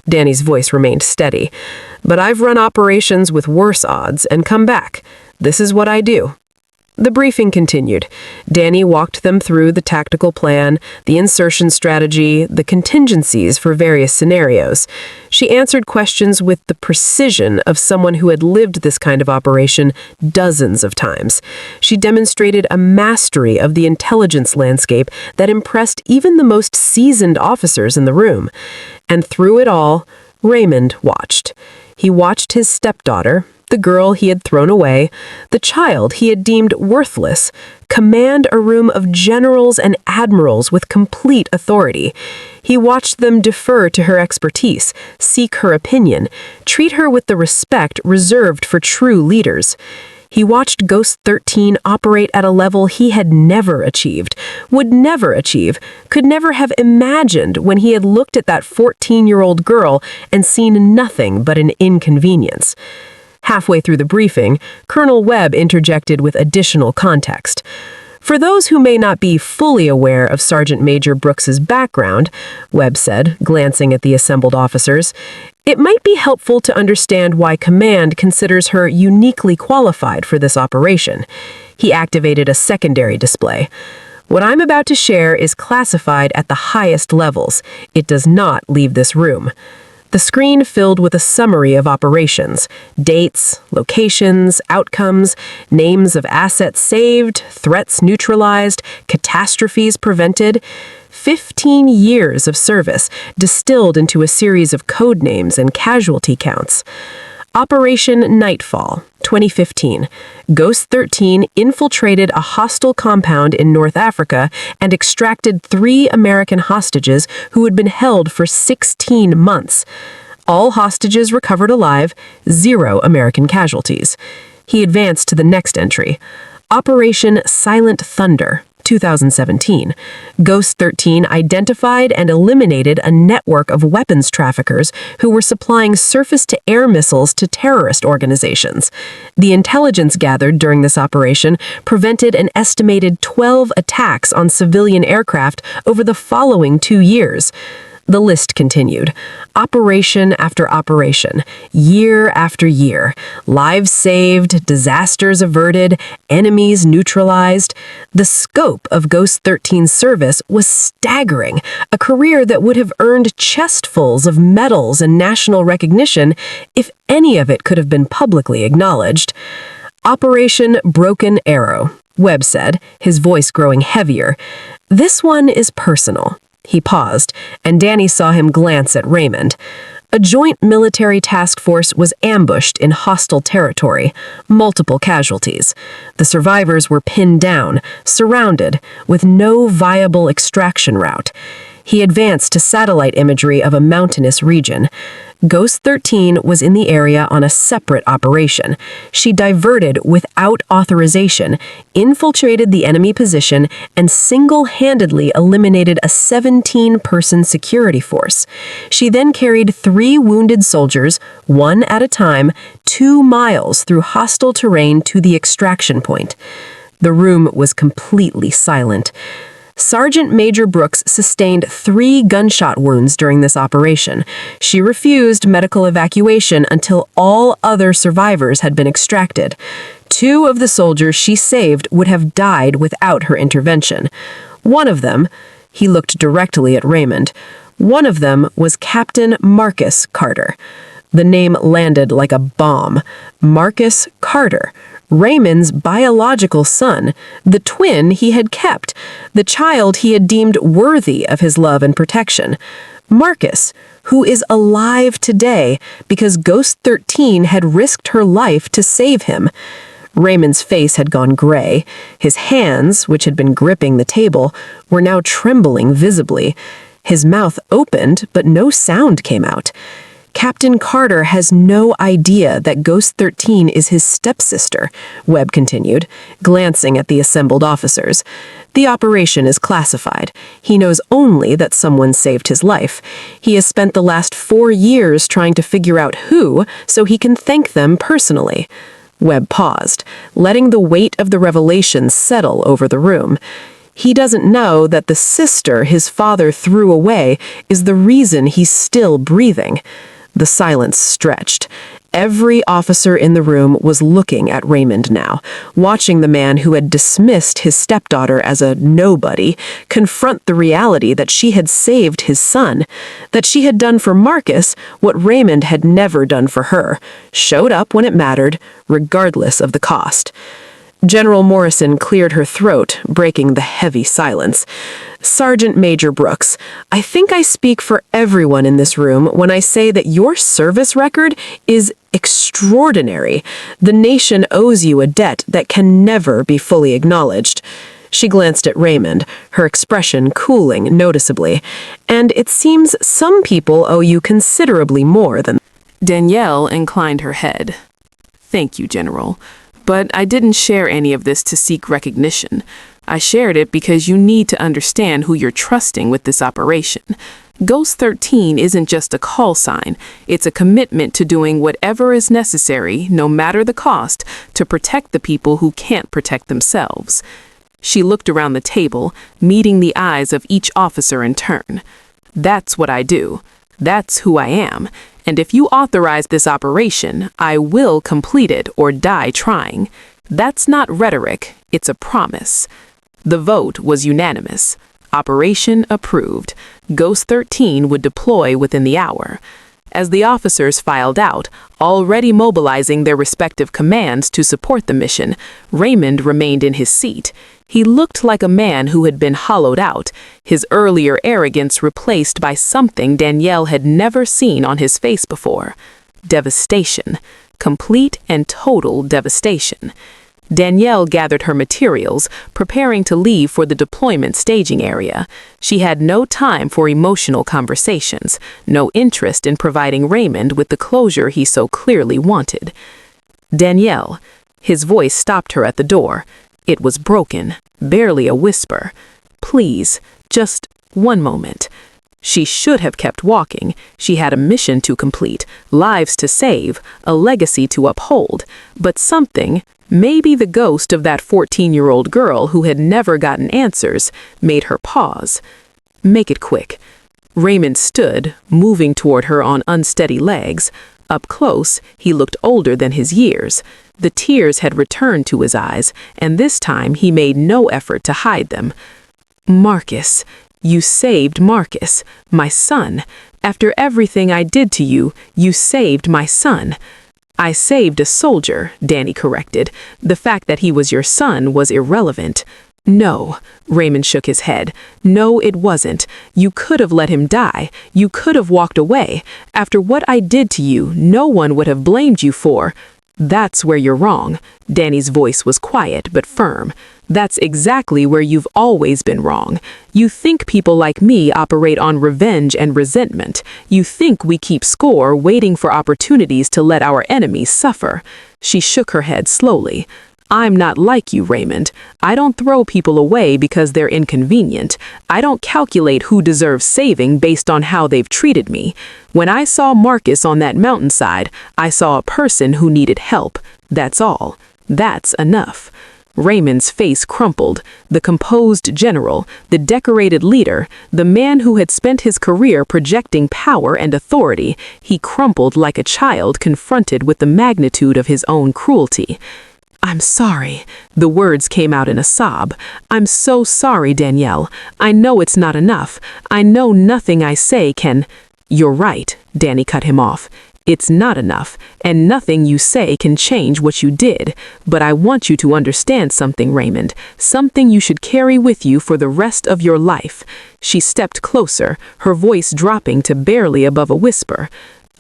Danny's voice remained steady. But I've run operations with worse odds and come back. This is what I do. The briefing continued. Danny walked them through the tactical plan, the insertion strategy, the contingencies for various scenarios. She answered questions with the precision of someone who had lived this kind of operation dozens of times. She demonstrated a mastery of the intelligence landscape that impressed even the most seasoned officers in the room. And through it all, Raymond watched. He watched his stepdaughter, the girl he had thrown away, the child he had deemed worthless, command a room of generals and admirals with complete authority. He watched them defer to her expertise, seek her opinion, treat her with the respect reserved for true leaders. He watched Ghost 13 operate at a level he had never achieved, would never achieve, could never have imagined when he had looked at that 14-year-old girl and seen nothing but an inconvenience. Halfway through the briefing, Colonel Webb interjected with additional context. For those who may not be fully aware of Sergeant Major Brooks's background, Webb said, glancing at the assembled officers, it might be helpful to understand why Command considers her uniquely qualified for this operation. He activated a secondary display. What I'm about to share is classified at the highest levels. It does not leave this room. The screen filled with a summary of operations, dates, locations, outcomes, names of assets saved, threats neutralized, catastrophes prevented. 15 years of service distilled into a series of code names and casualty counts. Operation Nightfall, 2015. Ghost 13 infiltrated a hostile compound in North Africa and extracted 3 American hostages who had been held for 16 months. All hostages recovered alive, 0 American casualties. He advanced to the next entry. Operation Silent Thunder, 2017. Ghost 13 identified and eliminated a network of weapons traffickers who were supplying surface-to-air missiles to terrorist organizations. The intelligence gathered during this operation prevented an estimated 12 attacks on civilian aircraft over the following 2 years. The list continued. Operation after operation, year after year. Lives saved, disasters averted, enemies neutralized. The scope of Ghost 13's service was staggering, a career that would have earned chestfuls of medals and national recognition if any of it could have been publicly acknowledged. Operation Broken Arrow, Webb said, his voice growing heavier. This one is personal. He paused, and Danny saw him glance at Raymond. A joint military task force was ambushed in hostile territory, multiple casualties. The survivors were pinned down, surrounded, with no viable extraction route. He advanced to satellite imagery of a mountainous region. Ghost 13 was in the area on a separate operation. She diverted without authorization, infiltrated the enemy position, and single-handedly eliminated a 17-person security force. She then carried 3 wounded soldiers, one at a time, 2 miles through hostile terrain to the extraction point. The room was completely silent. Sergeant Major Brooks sustained 3 gunshot wounds during this operation. She refused medical evacuation until all other survivors had been extracted. 2 of the soldiers she saved would have died without her intervention. One of them, he looked directly at Raymond, one of them was Captain Marcus Carter. The name landed like a bomb. Marcus Carter. Raymond's biological son, the twin he had kept, the child he had deemed worthy of his love and protection. Marcus, who is alive today because Ghost 13 had risked her life to save him. Raymond's face had gone gray. His hands, which had been gripping the table, were now trembling visibly. His mouth opened, but no sound came out. Captain Carter has no idea that Ghost 13 is his stepsister, Webb continued, glancing at the assembled officers. The operation is classified. He knows only that someone saved his life. He has spent the last 4 years trying to figure out who, so he can thank them personally. Webb paused, letting the weight of the revelation settle over the room. He doesn't know that the sister his father threw away is the reason he's still breathing. The silence stretched. Every officer in the room was looking at Raymond now, watching the man who had dismissed his stepdaughter as a nobody confront the reality that she had saved his son, that she had done for Marcus what Raymond had never done for her, showed up when it mattered, regardless of the cost. General Morrison cleared her throat, breaking the heavy silence. Sergeant Major Brooks, I think I speak for everyone in this room when I say that your service record is extraordinary. The nation owes you a debt that can never be fully acknowledged. She glanced at Raymond, her expression cooling noticeably. And it seems some people owe you considerably more than... Danielle inclined her head. Thank you, General. But I didn't share any of this to seek recognition. I shared it because you need to understand who you're trusting with this operation. Ghost 13 isn't just a call sign. It's a commitment to doing whatever is necessary, no matter the cost, to protect the people who can't protect themselves. She looked around the table, meeting the eyes of each officer in turn. That's what I do. That's who I am. And if you authorize this operation, I will complete it or die trying. That's not rhetoric, it's a promise. The vote was unanimous. Operation approved. Ghost 13 would deploy within the hour. As the officers filed out, already mobilizing their respective commands to support the mission, Raymond remained in his seat. He looked like a man who had been hollowed out, his earlier arrogance replaced by something Danielle had never seen on his face before. Devastation. Complete and total devastation. Danielle gathered her materials, preparing to leave for the deployment staging area. She had no time for emotional conversations, no interest in providing Raymond with the closure he so clearly wanted. Danielle. His voice stopped her at the door. It was broken, barely a whisper. Please, just one moment. She should have kept walking. She had a mission to complete, lives to save, a legacy to uphold. But something, maybe the ghost of that 14-year-old girl who had never gotten answers, made her pause. Make it quick. Raymond stood, moving toward her on unsteady legs. Up close, he looked older than his years. The tears had returned to his eyes, and this time he made no effort to hide them. Marcus, you saved Marcus, my son. After everything I did to you, you saved my son. I saved a soldier, Danny corrected. The fact that he was your son was irrelevant. No, Raymond shook his head. No, it wasn't. You could have let him die. You could have walked away. After what I did to you, no one would have blamed you for... That's where you're wrong. Danny's voice was quiet but firm. That's exactly where you've always been wrong. You think people like me operate on revenge and resentment. You think we keep score waiting for opportunities to let our enemies suffer. She shook her head slowly. I'm not like you, Raymond. I don't throw people away because they're inconvenient. I don't calculate who deserves saving based on how they've treated me. When I saw Marcus on that mountainside, I saw a person who needed help. That's all. That's enough. Raymond's face crumpled. The composed general, the decorated leader, the man who had spent his career projecting power and authority, he crumpled like a child confronted with the magnitude of his own cruelty. I'm sorry. The words came out in a sob. I'm so sorry, Danielle. I know it's not enough. I know nothing I say can... You're right, Danny cut him off. It's not enough, and nothing you say can change what you did. But I want you to understand something, Raymond, something you should carry with you for the rest of your life. She stepped closer, her voice dropping to barely above a whisper.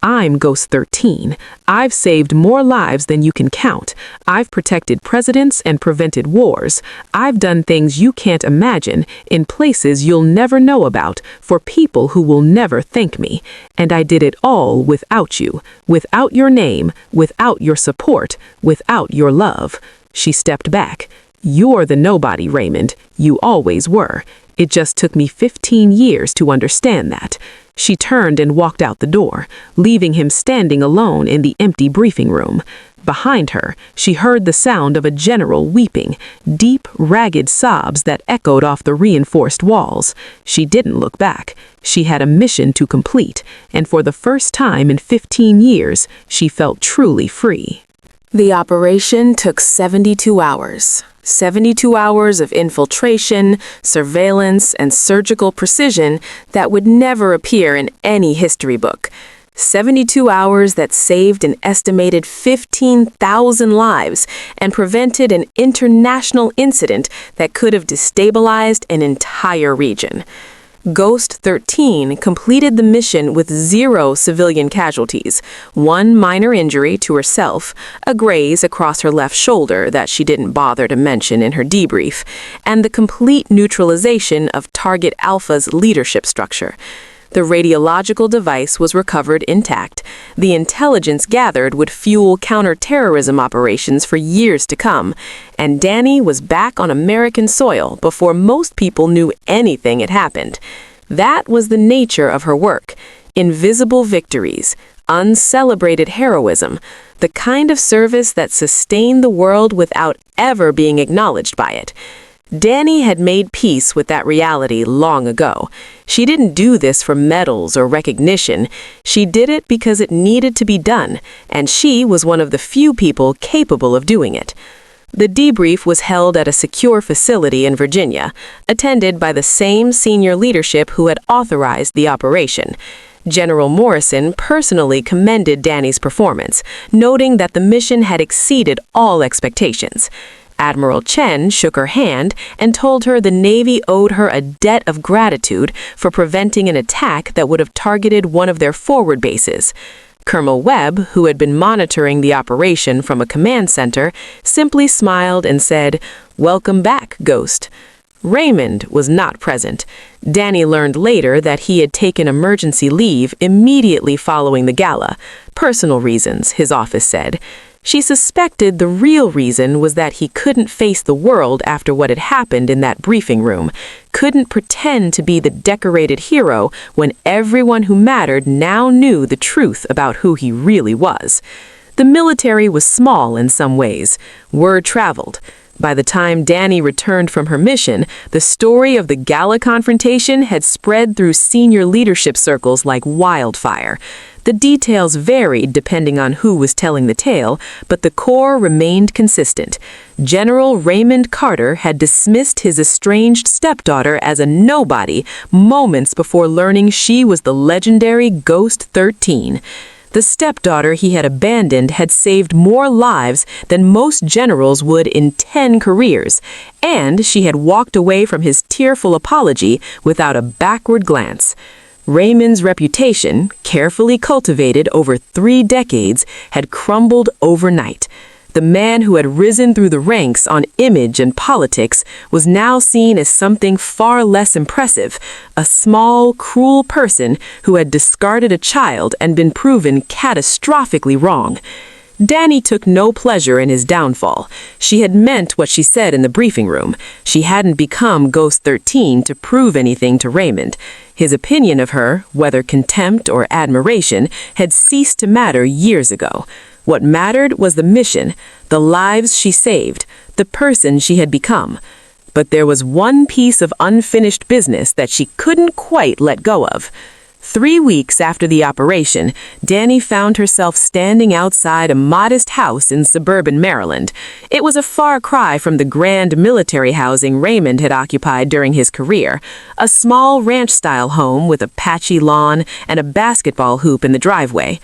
I'm Ghost 13. I've saved more lives than you can count. I've protected presidents and prevented wars. I've done things you can't imagine, in places you'll never know about, for people who will never thank me. And I did it all without you, without your name, without your support, without your love. She stepped back. You're the nobody, Raymond. You always were. It just took me 15 years to understand that. She turned and walked out the door, leaving him standing alone in the empty briefing room. Behind her, she heard the sound of a general weeping, deep, ragged sobs that echoed off the reinforced walls. She didn't look back. She had a mission to complete, and for the first time in 15 years, she felt truly free. The operation took 72 hours. 72 hours of infiltration, surveillance, and surgical precision that would never appear in any history book. 72 hours that saved an estimated 15,000 lives and prevented an international incident that could have destabilized an entire region. Ghost 13 completed the mission with 0 civilian casualties, 1 minor injury to herself, a graze across her left shoulder that she didn't bother to mention in her debrief, and the complete neutralization of Target Alpha's leadership structure. The radiological device was recovered intact. The intelligence gathered would fuel counter-terrorism operations for years to come, and Danny was back on American soil before most people knew anything had happened. That was the nature of her work. Invisible victories, uncelebrated heroism, the kind of service that sustained the world without ever being acknowledged by it. Danny had made peace with that reality long ago. She didn't do this for medals or recognition. She did it because it needed to be done, and she was one of the few people capable of doing it. The debrief was held at a secure facility in Virginia, attended by the same senior leadership who had authorized the operation. General Morrison personally commended Danny's performance, noting that the mission had exceeded all expectations. Admiral Chen shook her hand and told her the Navy owed her a debt of gratitude for preventing an attack that would have targeted one of their forward bases. Colonel Webb, who had been monitoring the operation from a command center, simply smiled and said, "Welcome back, Ghost." Raymond was not present. Danny learned later that he had taken emergency leave immediately following the gala. Personal reasons, his office said. She suspected the real reason was that he couldn't face the world after what had happened in that briefing room, couldn't pretend to be the decorated hero when everyone who mattered now knew the truth about who he really was. The military was small in some ways. Word traveled. By the time Danny returned from her mission, the story of the gala confrontation had spread through senior leadership circles like wildfire. The details varied depending on who was telling the tale, but the core remained consistent. General Raymond Carter had dismissed his estranged stepdaughter as a nobody moments before learning she was the legendary Ghost 13. The stepdaughter he had abandoned had saved more lives than most generals would in 10 careers, and she had walked away from his tearful apology without a backward glance. Raymond's reputation, carefully cultivated over 3 decades, had crumbled overnight. The man who had risen through the ranks on image and politics was now seen as something far less impressive, a small, cruel person who had discarded a child and been proven catastrophically wrong. Danny took no pleasure in his downfall. She had meant what she said in the briefing room. She hadn't become Ghost 13 to prove anything to Raymond. His opinion of her, whether contempt or admiration, had ceased to matter years ago. What mattered was the mission, the lives she saved, the person she had become. But there was one piece of unfinished business that she couldn't quite let go of. 3 weeks after the operation, Danny found herself standing outside a modest house in suburban Maryland. It was a far cry from the grand military housing Raymond had occupied during his career, a small ranch-style home with a patchy lawn and a basketball hoop in the driveway.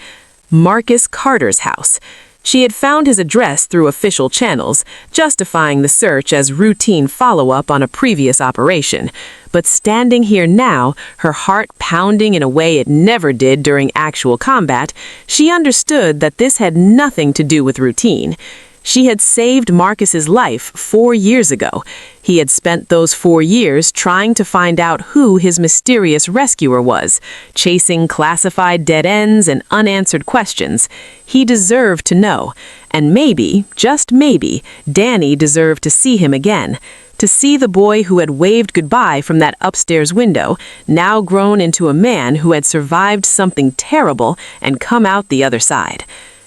Marcus Carter's house. She had found his address through official channels, justifying the search as routine follow-up on a previous operation. But standing here now, her heart pounding in a way it never did during actual combat, she understood that this had nothing to do with routine. She had saved Marcus's life 4 years ago. He had spent those 4 years trying to find out who his mysterious rescuer was, chasing classified dead ends and unanswered questions. He deserved to know, and maybe, just maybe, Danny deserved to see him again. To see the boy who had waved goodbye from that upstairs window, now grown into a man who had survived something terrible and come out the other side.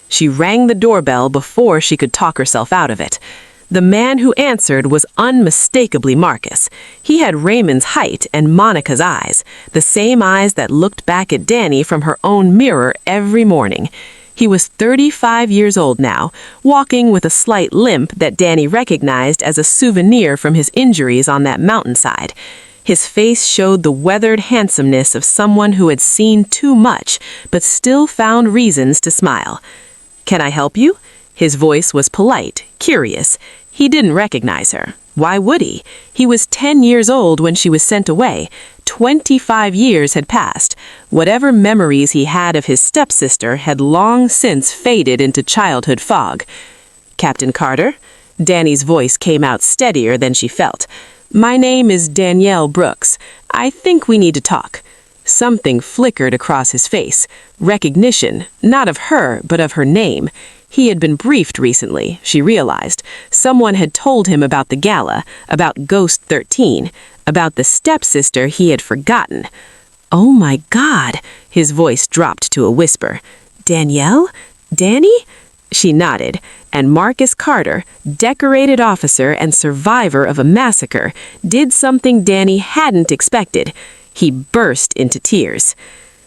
She rang the doorbell before she could talk herself out of it. The man who answered was unmistakably Marcus. He had Raymond's height and Monica's eyes, the same eyes that looked back at Danny from her own mirror every morning. He was 35 years old now, walking with a slight limp that Danny recognized as a souvenir from his injuries on that mountainside. His face showed the weathered handsomeness of someone who had seen too much, but still found reasons to smile. "Can I help you?" His voice was polite, curious. He didn't recognize her. Why would he? He was 10 years old when she was sent away. 25 years had passed. Whatever memories he had of his stepsister had long since faded into childhood fog. "Captain Carter?" Danny's voice came out steadier than she felt. "My name is Danielle Brooks. I think we need to talk." Something flickered across his face. Recognition, not of her, but of her name. He had been briefed recently, she realized. Someone had told him about the gala, about Ghost 13, about the stepsister he had forgotten. "Oh my God!" His voice dropped to a whisper. "Danielle? Danny?" She nodded, and Marcus Carter, decorated officer and survivor of a massacre, did something Danny hadn't expected. He burst into tears.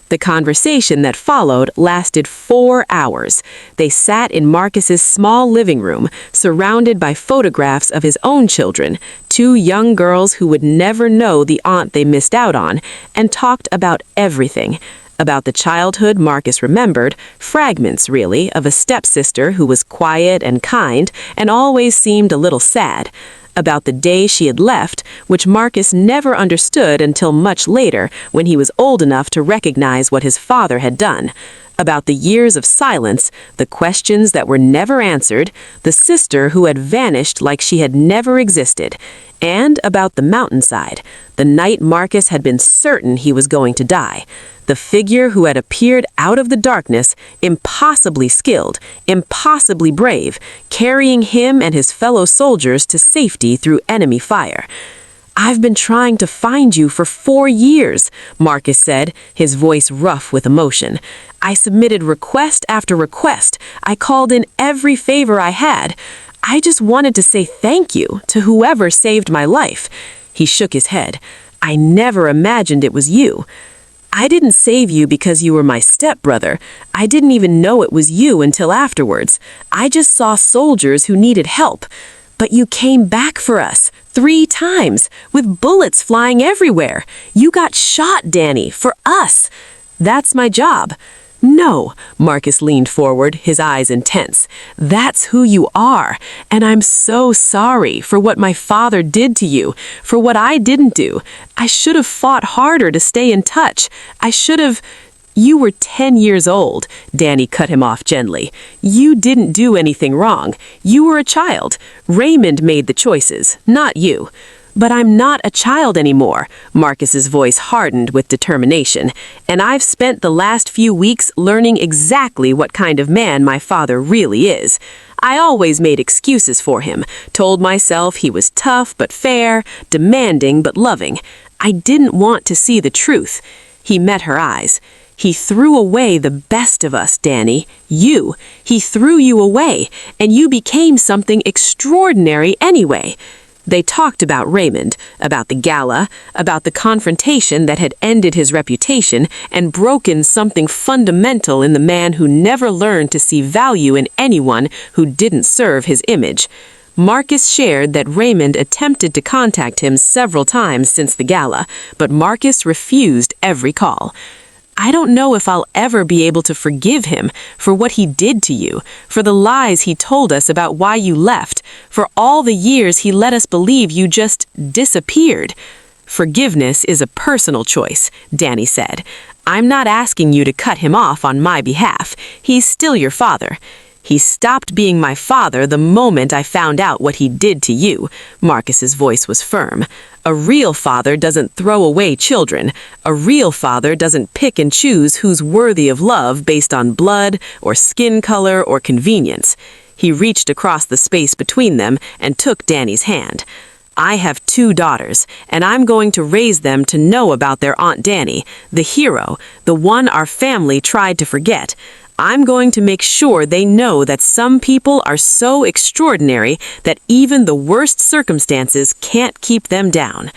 The conversation that followed lasted 4 hours. They sat in Marcus's small living room, surrounded by photographs of his own children, 2 young girls who would never know the aunt they missed out on, and talked about everything. About the childhood Marcus remembered, fragments really, of a stepsister who was quiet and kind and always seemed a little sad. About the day she had left, which Marcus never understood until much later when he was old enough to recognize what his father had done. About the years of silence, the questions that were never answered, the sister who had vanished like she had never existed, and about the mountainside, the night Marcus had been certain he was going to die. The figure who had appeared out of the darkness, impossibly skilled, impossibly brave, carrying him and his fellow soldiers to safety through enemy fire. "I've been trying to find you for 4 years, Marcus said, his voice rough with emotion. "I submitted request after request. I called in every favor I had. I just wanted to say thank you to whoever saved my life." He shook his head. "I never imagined it was you. I didn't save you because you were my stepbrother. I didn't even know it was you until afterwards. I just saw soldiers who needed help. But you came back for us 3 times, with bullets flying everywhere. You got shot, Danny, for us. That's my job." "No," Marcus leaned forward, his eyes intense. "That's who you are, and I'm so sorry for what my father did to you, for what I didn't do. I should have fought harder to stay in touch. I should have—" "You were 10 years old," Danny cut him off gently. "You didn't do anything wrong. You were a child. Raymond made the choices, not you." "But I'm not a child anymore," Marcus's voice hardened with determination, "and I've spent the last few weeks learning exactly what kind of man my father really is. I always made excuses for him, told myself he was tough but fair, demanding but loving. I didn't want to see the truth." He met her eyes. "He threw away the best of us, Danny. You. He threw you away, and you became something extraordinary anyway." They talked about Raymond, about the gala, about the confrontation that had ended his reputation and broken something fundamental in the man who never learned to see value in anyone who didn't serve his image. Marcus shared that Raymond attempted to contact him several times since the gala, but Marcus refused every call. I don't know if I'll ever be able to forgive him for what he did to you, for the lies he told us about why you left, for all the years he let us believe you just disappeared. Forgiveness is a personal choice, Danny said. I'm not asking you to cut him off on my behalf. He's still your father. He stopped being my father the moment I found out what he did to you. Marcus's voice was firm. A real father doesn't throw away children. A real father doesn't pick and choose who's worthy of love based on blood or skin color or convenience. He reached across the space between them and took Danny's hand. I have 2 daughters, and I'm going to raise them to know about their Aunt Danny, the hero, the one our family tried to forget. I'm going to make sure they know that some people are so extraordinary that even the worst circumstances can't keep them down.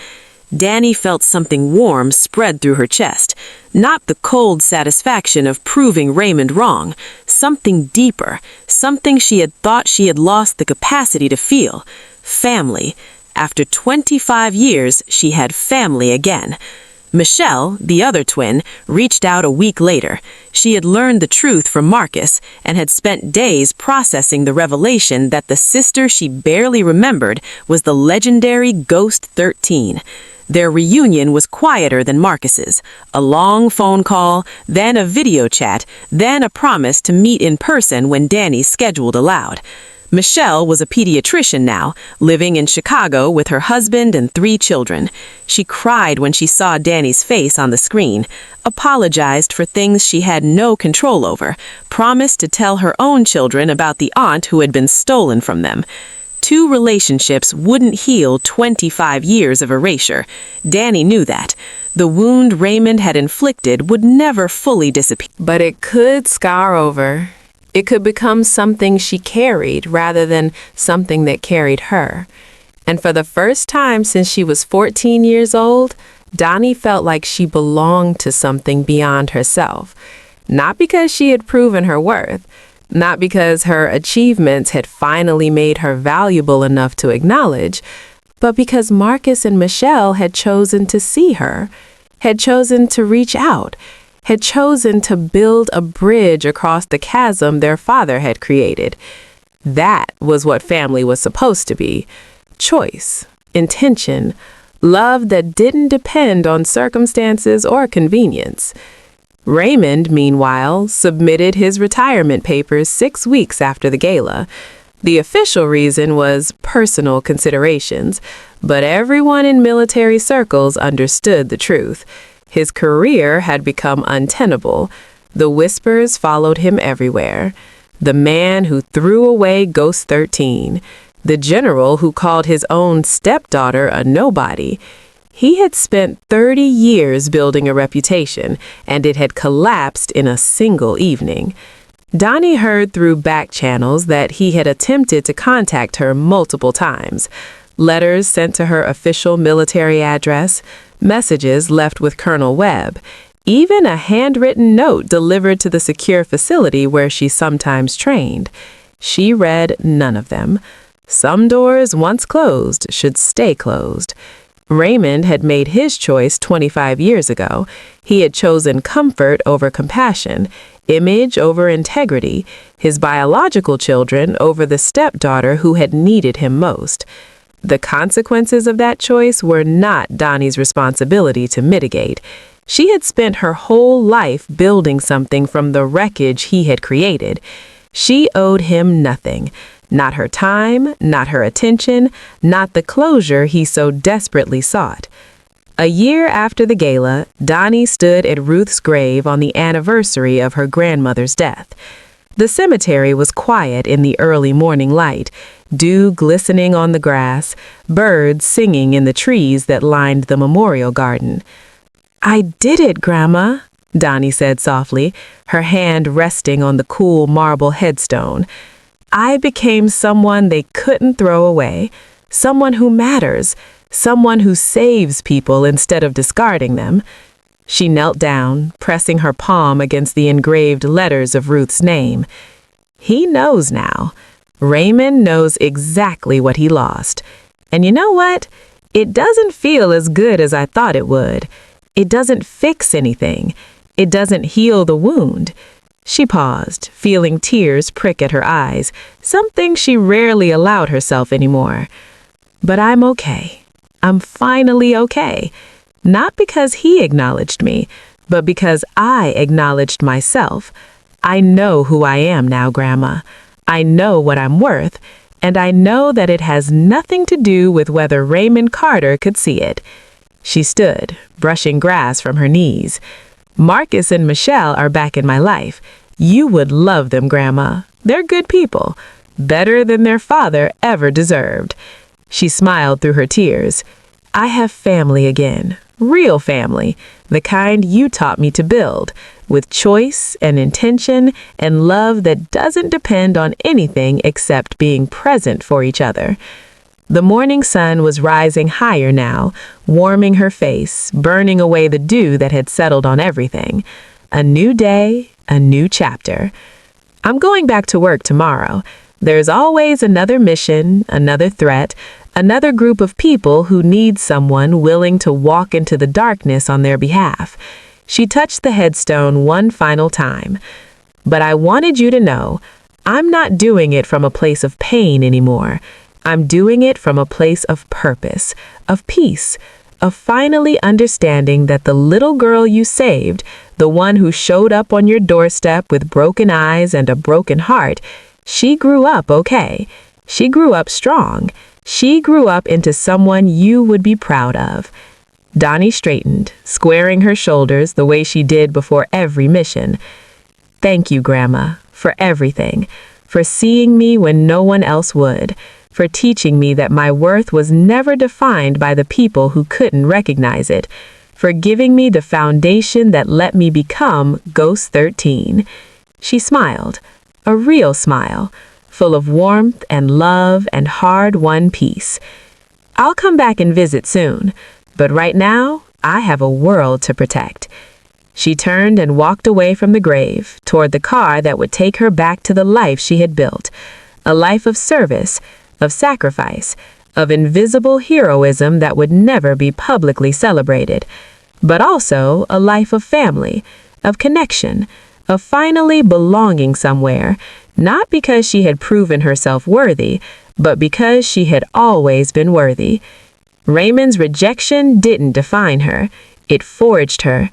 Danny felt something warm spread through her chest, not the cold satisfaction of proving Raymond wrong, something deeper, something she had thought she had lost the capacity to feel. Family. After 25 years, she had family again. Michelle, the other twin, reached out a week later. She had learned the truth from Marcus and had spent days processing the revelation that the sister she barely remembered was the legendary Ghost 13. Their reunion was quieter than Marcus's. A long phone call, then a video chat, then a promise to meet in person when Danny's schedule allowed. Michelle was a pediatrician now, living in Chicago with her husband and 3 children. She cried when she saw Danny's face on the screen, apologized for things she had no control over, promised to tell her own children about the aunt who had been stolen from them. 2 relationships wouldn't heal 25 years of erasure. Danny knew that. The wound Raymond had inflicted would never fully disappear. But it could scar over. It could become something she carried rather than something that carried her. And for the first time since she was 14 years old, Donnie felt like she belonged to something beyond herself. Not because she had proven her worth, not because her achievements had finally made her valuable enough to acknowledge, but because Marcus and Michelle had chosen to see her, had chosen to reach out, had chosen to build a bridge across the chasm their father had created. That was what family was supposed to be. Choice, intention, love that didn't depend on circumstances or convenience. Raymond, meanwhile, submitted his retirement papers 6 weeks after the gala. The official reason was personal considerations, but everyone in military circles understood the truth. His career had become untenable. The whispers followed him everywhere. The man who threw away Ghost 13, the general who called his own stepdaughter a nobody. He had spent 30 years building a reputation, and it had collapsed in a single evening. Donnie heard through back channels that he had attempted to contact her multiple times. Letters sent to her official military address, messages left with Colonel Webb, even a handwritten note delivered to the secure facility where she sometimes trained. She read none of them. Some doors, once closed, should stay closed. Raymond had made his choice 25 years ago. He had chosen comfort over compassion, image over integrity, his biological children over the stepdaughter who had needed him most. The consequences of that choice were not Donnie's responsibility to mitigate. She had spent her whole life building something from the wreckage he had created. She owed him nothing. Not her time, not her attention, not the closure he so desperately sought. A year after the gala, Donnie stood at Ruth's grave on the anniversary of her grandmother's death. The cemetery was quiet in the early morning light, dew glistening on the grass, birds singing in the trees that lined the memorial garden. "I did it, Grandma," Donnie said softly, her hand resting on the cool marble headstone. "I became someone they couldn't throw away, someone who matters, someone who saves people instead of discarding them." She knelt down, pressing her palm against the engraved letters of Ruth's name. He knows now. Raymond knows exactly what he lost. And you know what? It doesn't feel as good as I thought it would. It doesn't fix anything. It doesn't heal the wound. She paused, feeling tears prick at her eyes, something she rarely allowed herself anymore. But I'm okay. I'm finally okay. Not because he acknowledged me, but because I acknowledged myself. I know who I am now, Grandma. I know what I'm worth, and I know that it has nothing to do with whether Raymond Carter could see it. She stood, brushing grass from her knees. Marcus and Michelle are back in my life. You would love them, Grandma. They're good people. Better than their father ever deserved. She smiled through her tears. I have family again. Real family. The kind you taught me to build. With choice and intention and love that doesn't depend on anything except being present for each other. The morning sun was rising higher now, warming her face, burning away the dew that had settled on everything. A new day, a new chapter. I'm going back to work tomorrow. There's always another mission, another threat, another group of people who need someone willing to walk into the darkness on their behalf. She touched the headstone one final time. But I wanted you to know, I'm not doing it from a place of pain anymore. I'm doing it from a place of purpose, of peace, of finally understanding that the little girl you saved, the one who showed up on your doorstep with broken eyes and a broken heart, she grew up okay. She grew up strong. She grew up into someone you would be proud of. Donnie straightened, squaring her shoulders the way she did before every mission. Thank you, Grandma, for everything, for seeing me when no one else would, for teaching me that my worth was never defined by the people who couldn't recognize it, for giving me the foundation that let me become Ghost 13. She smiled, a real smile, full of warmth and love and hard-won peace. I'll come back and visit soon, but right now, I have a world to protect. She turned and walked away from the grave, toward the car that would take her back to the life she had built. A life of service, of sacrifice, of invisible heroism that would never be publicly celebrated. But also a life of family, of connection, of finally belonging somewhere, not because she had proven herself worthy, but because she had always been worthy. Raymond's rejection didn't define her, it forged her,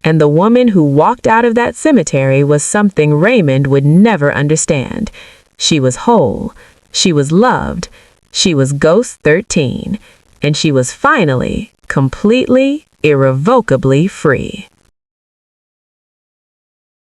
and the woman who walked out of that cemetery was something Raymond would never understand. She was whole, she was loved, she was Ghost 13, and she was finally, completely, irrevocably free.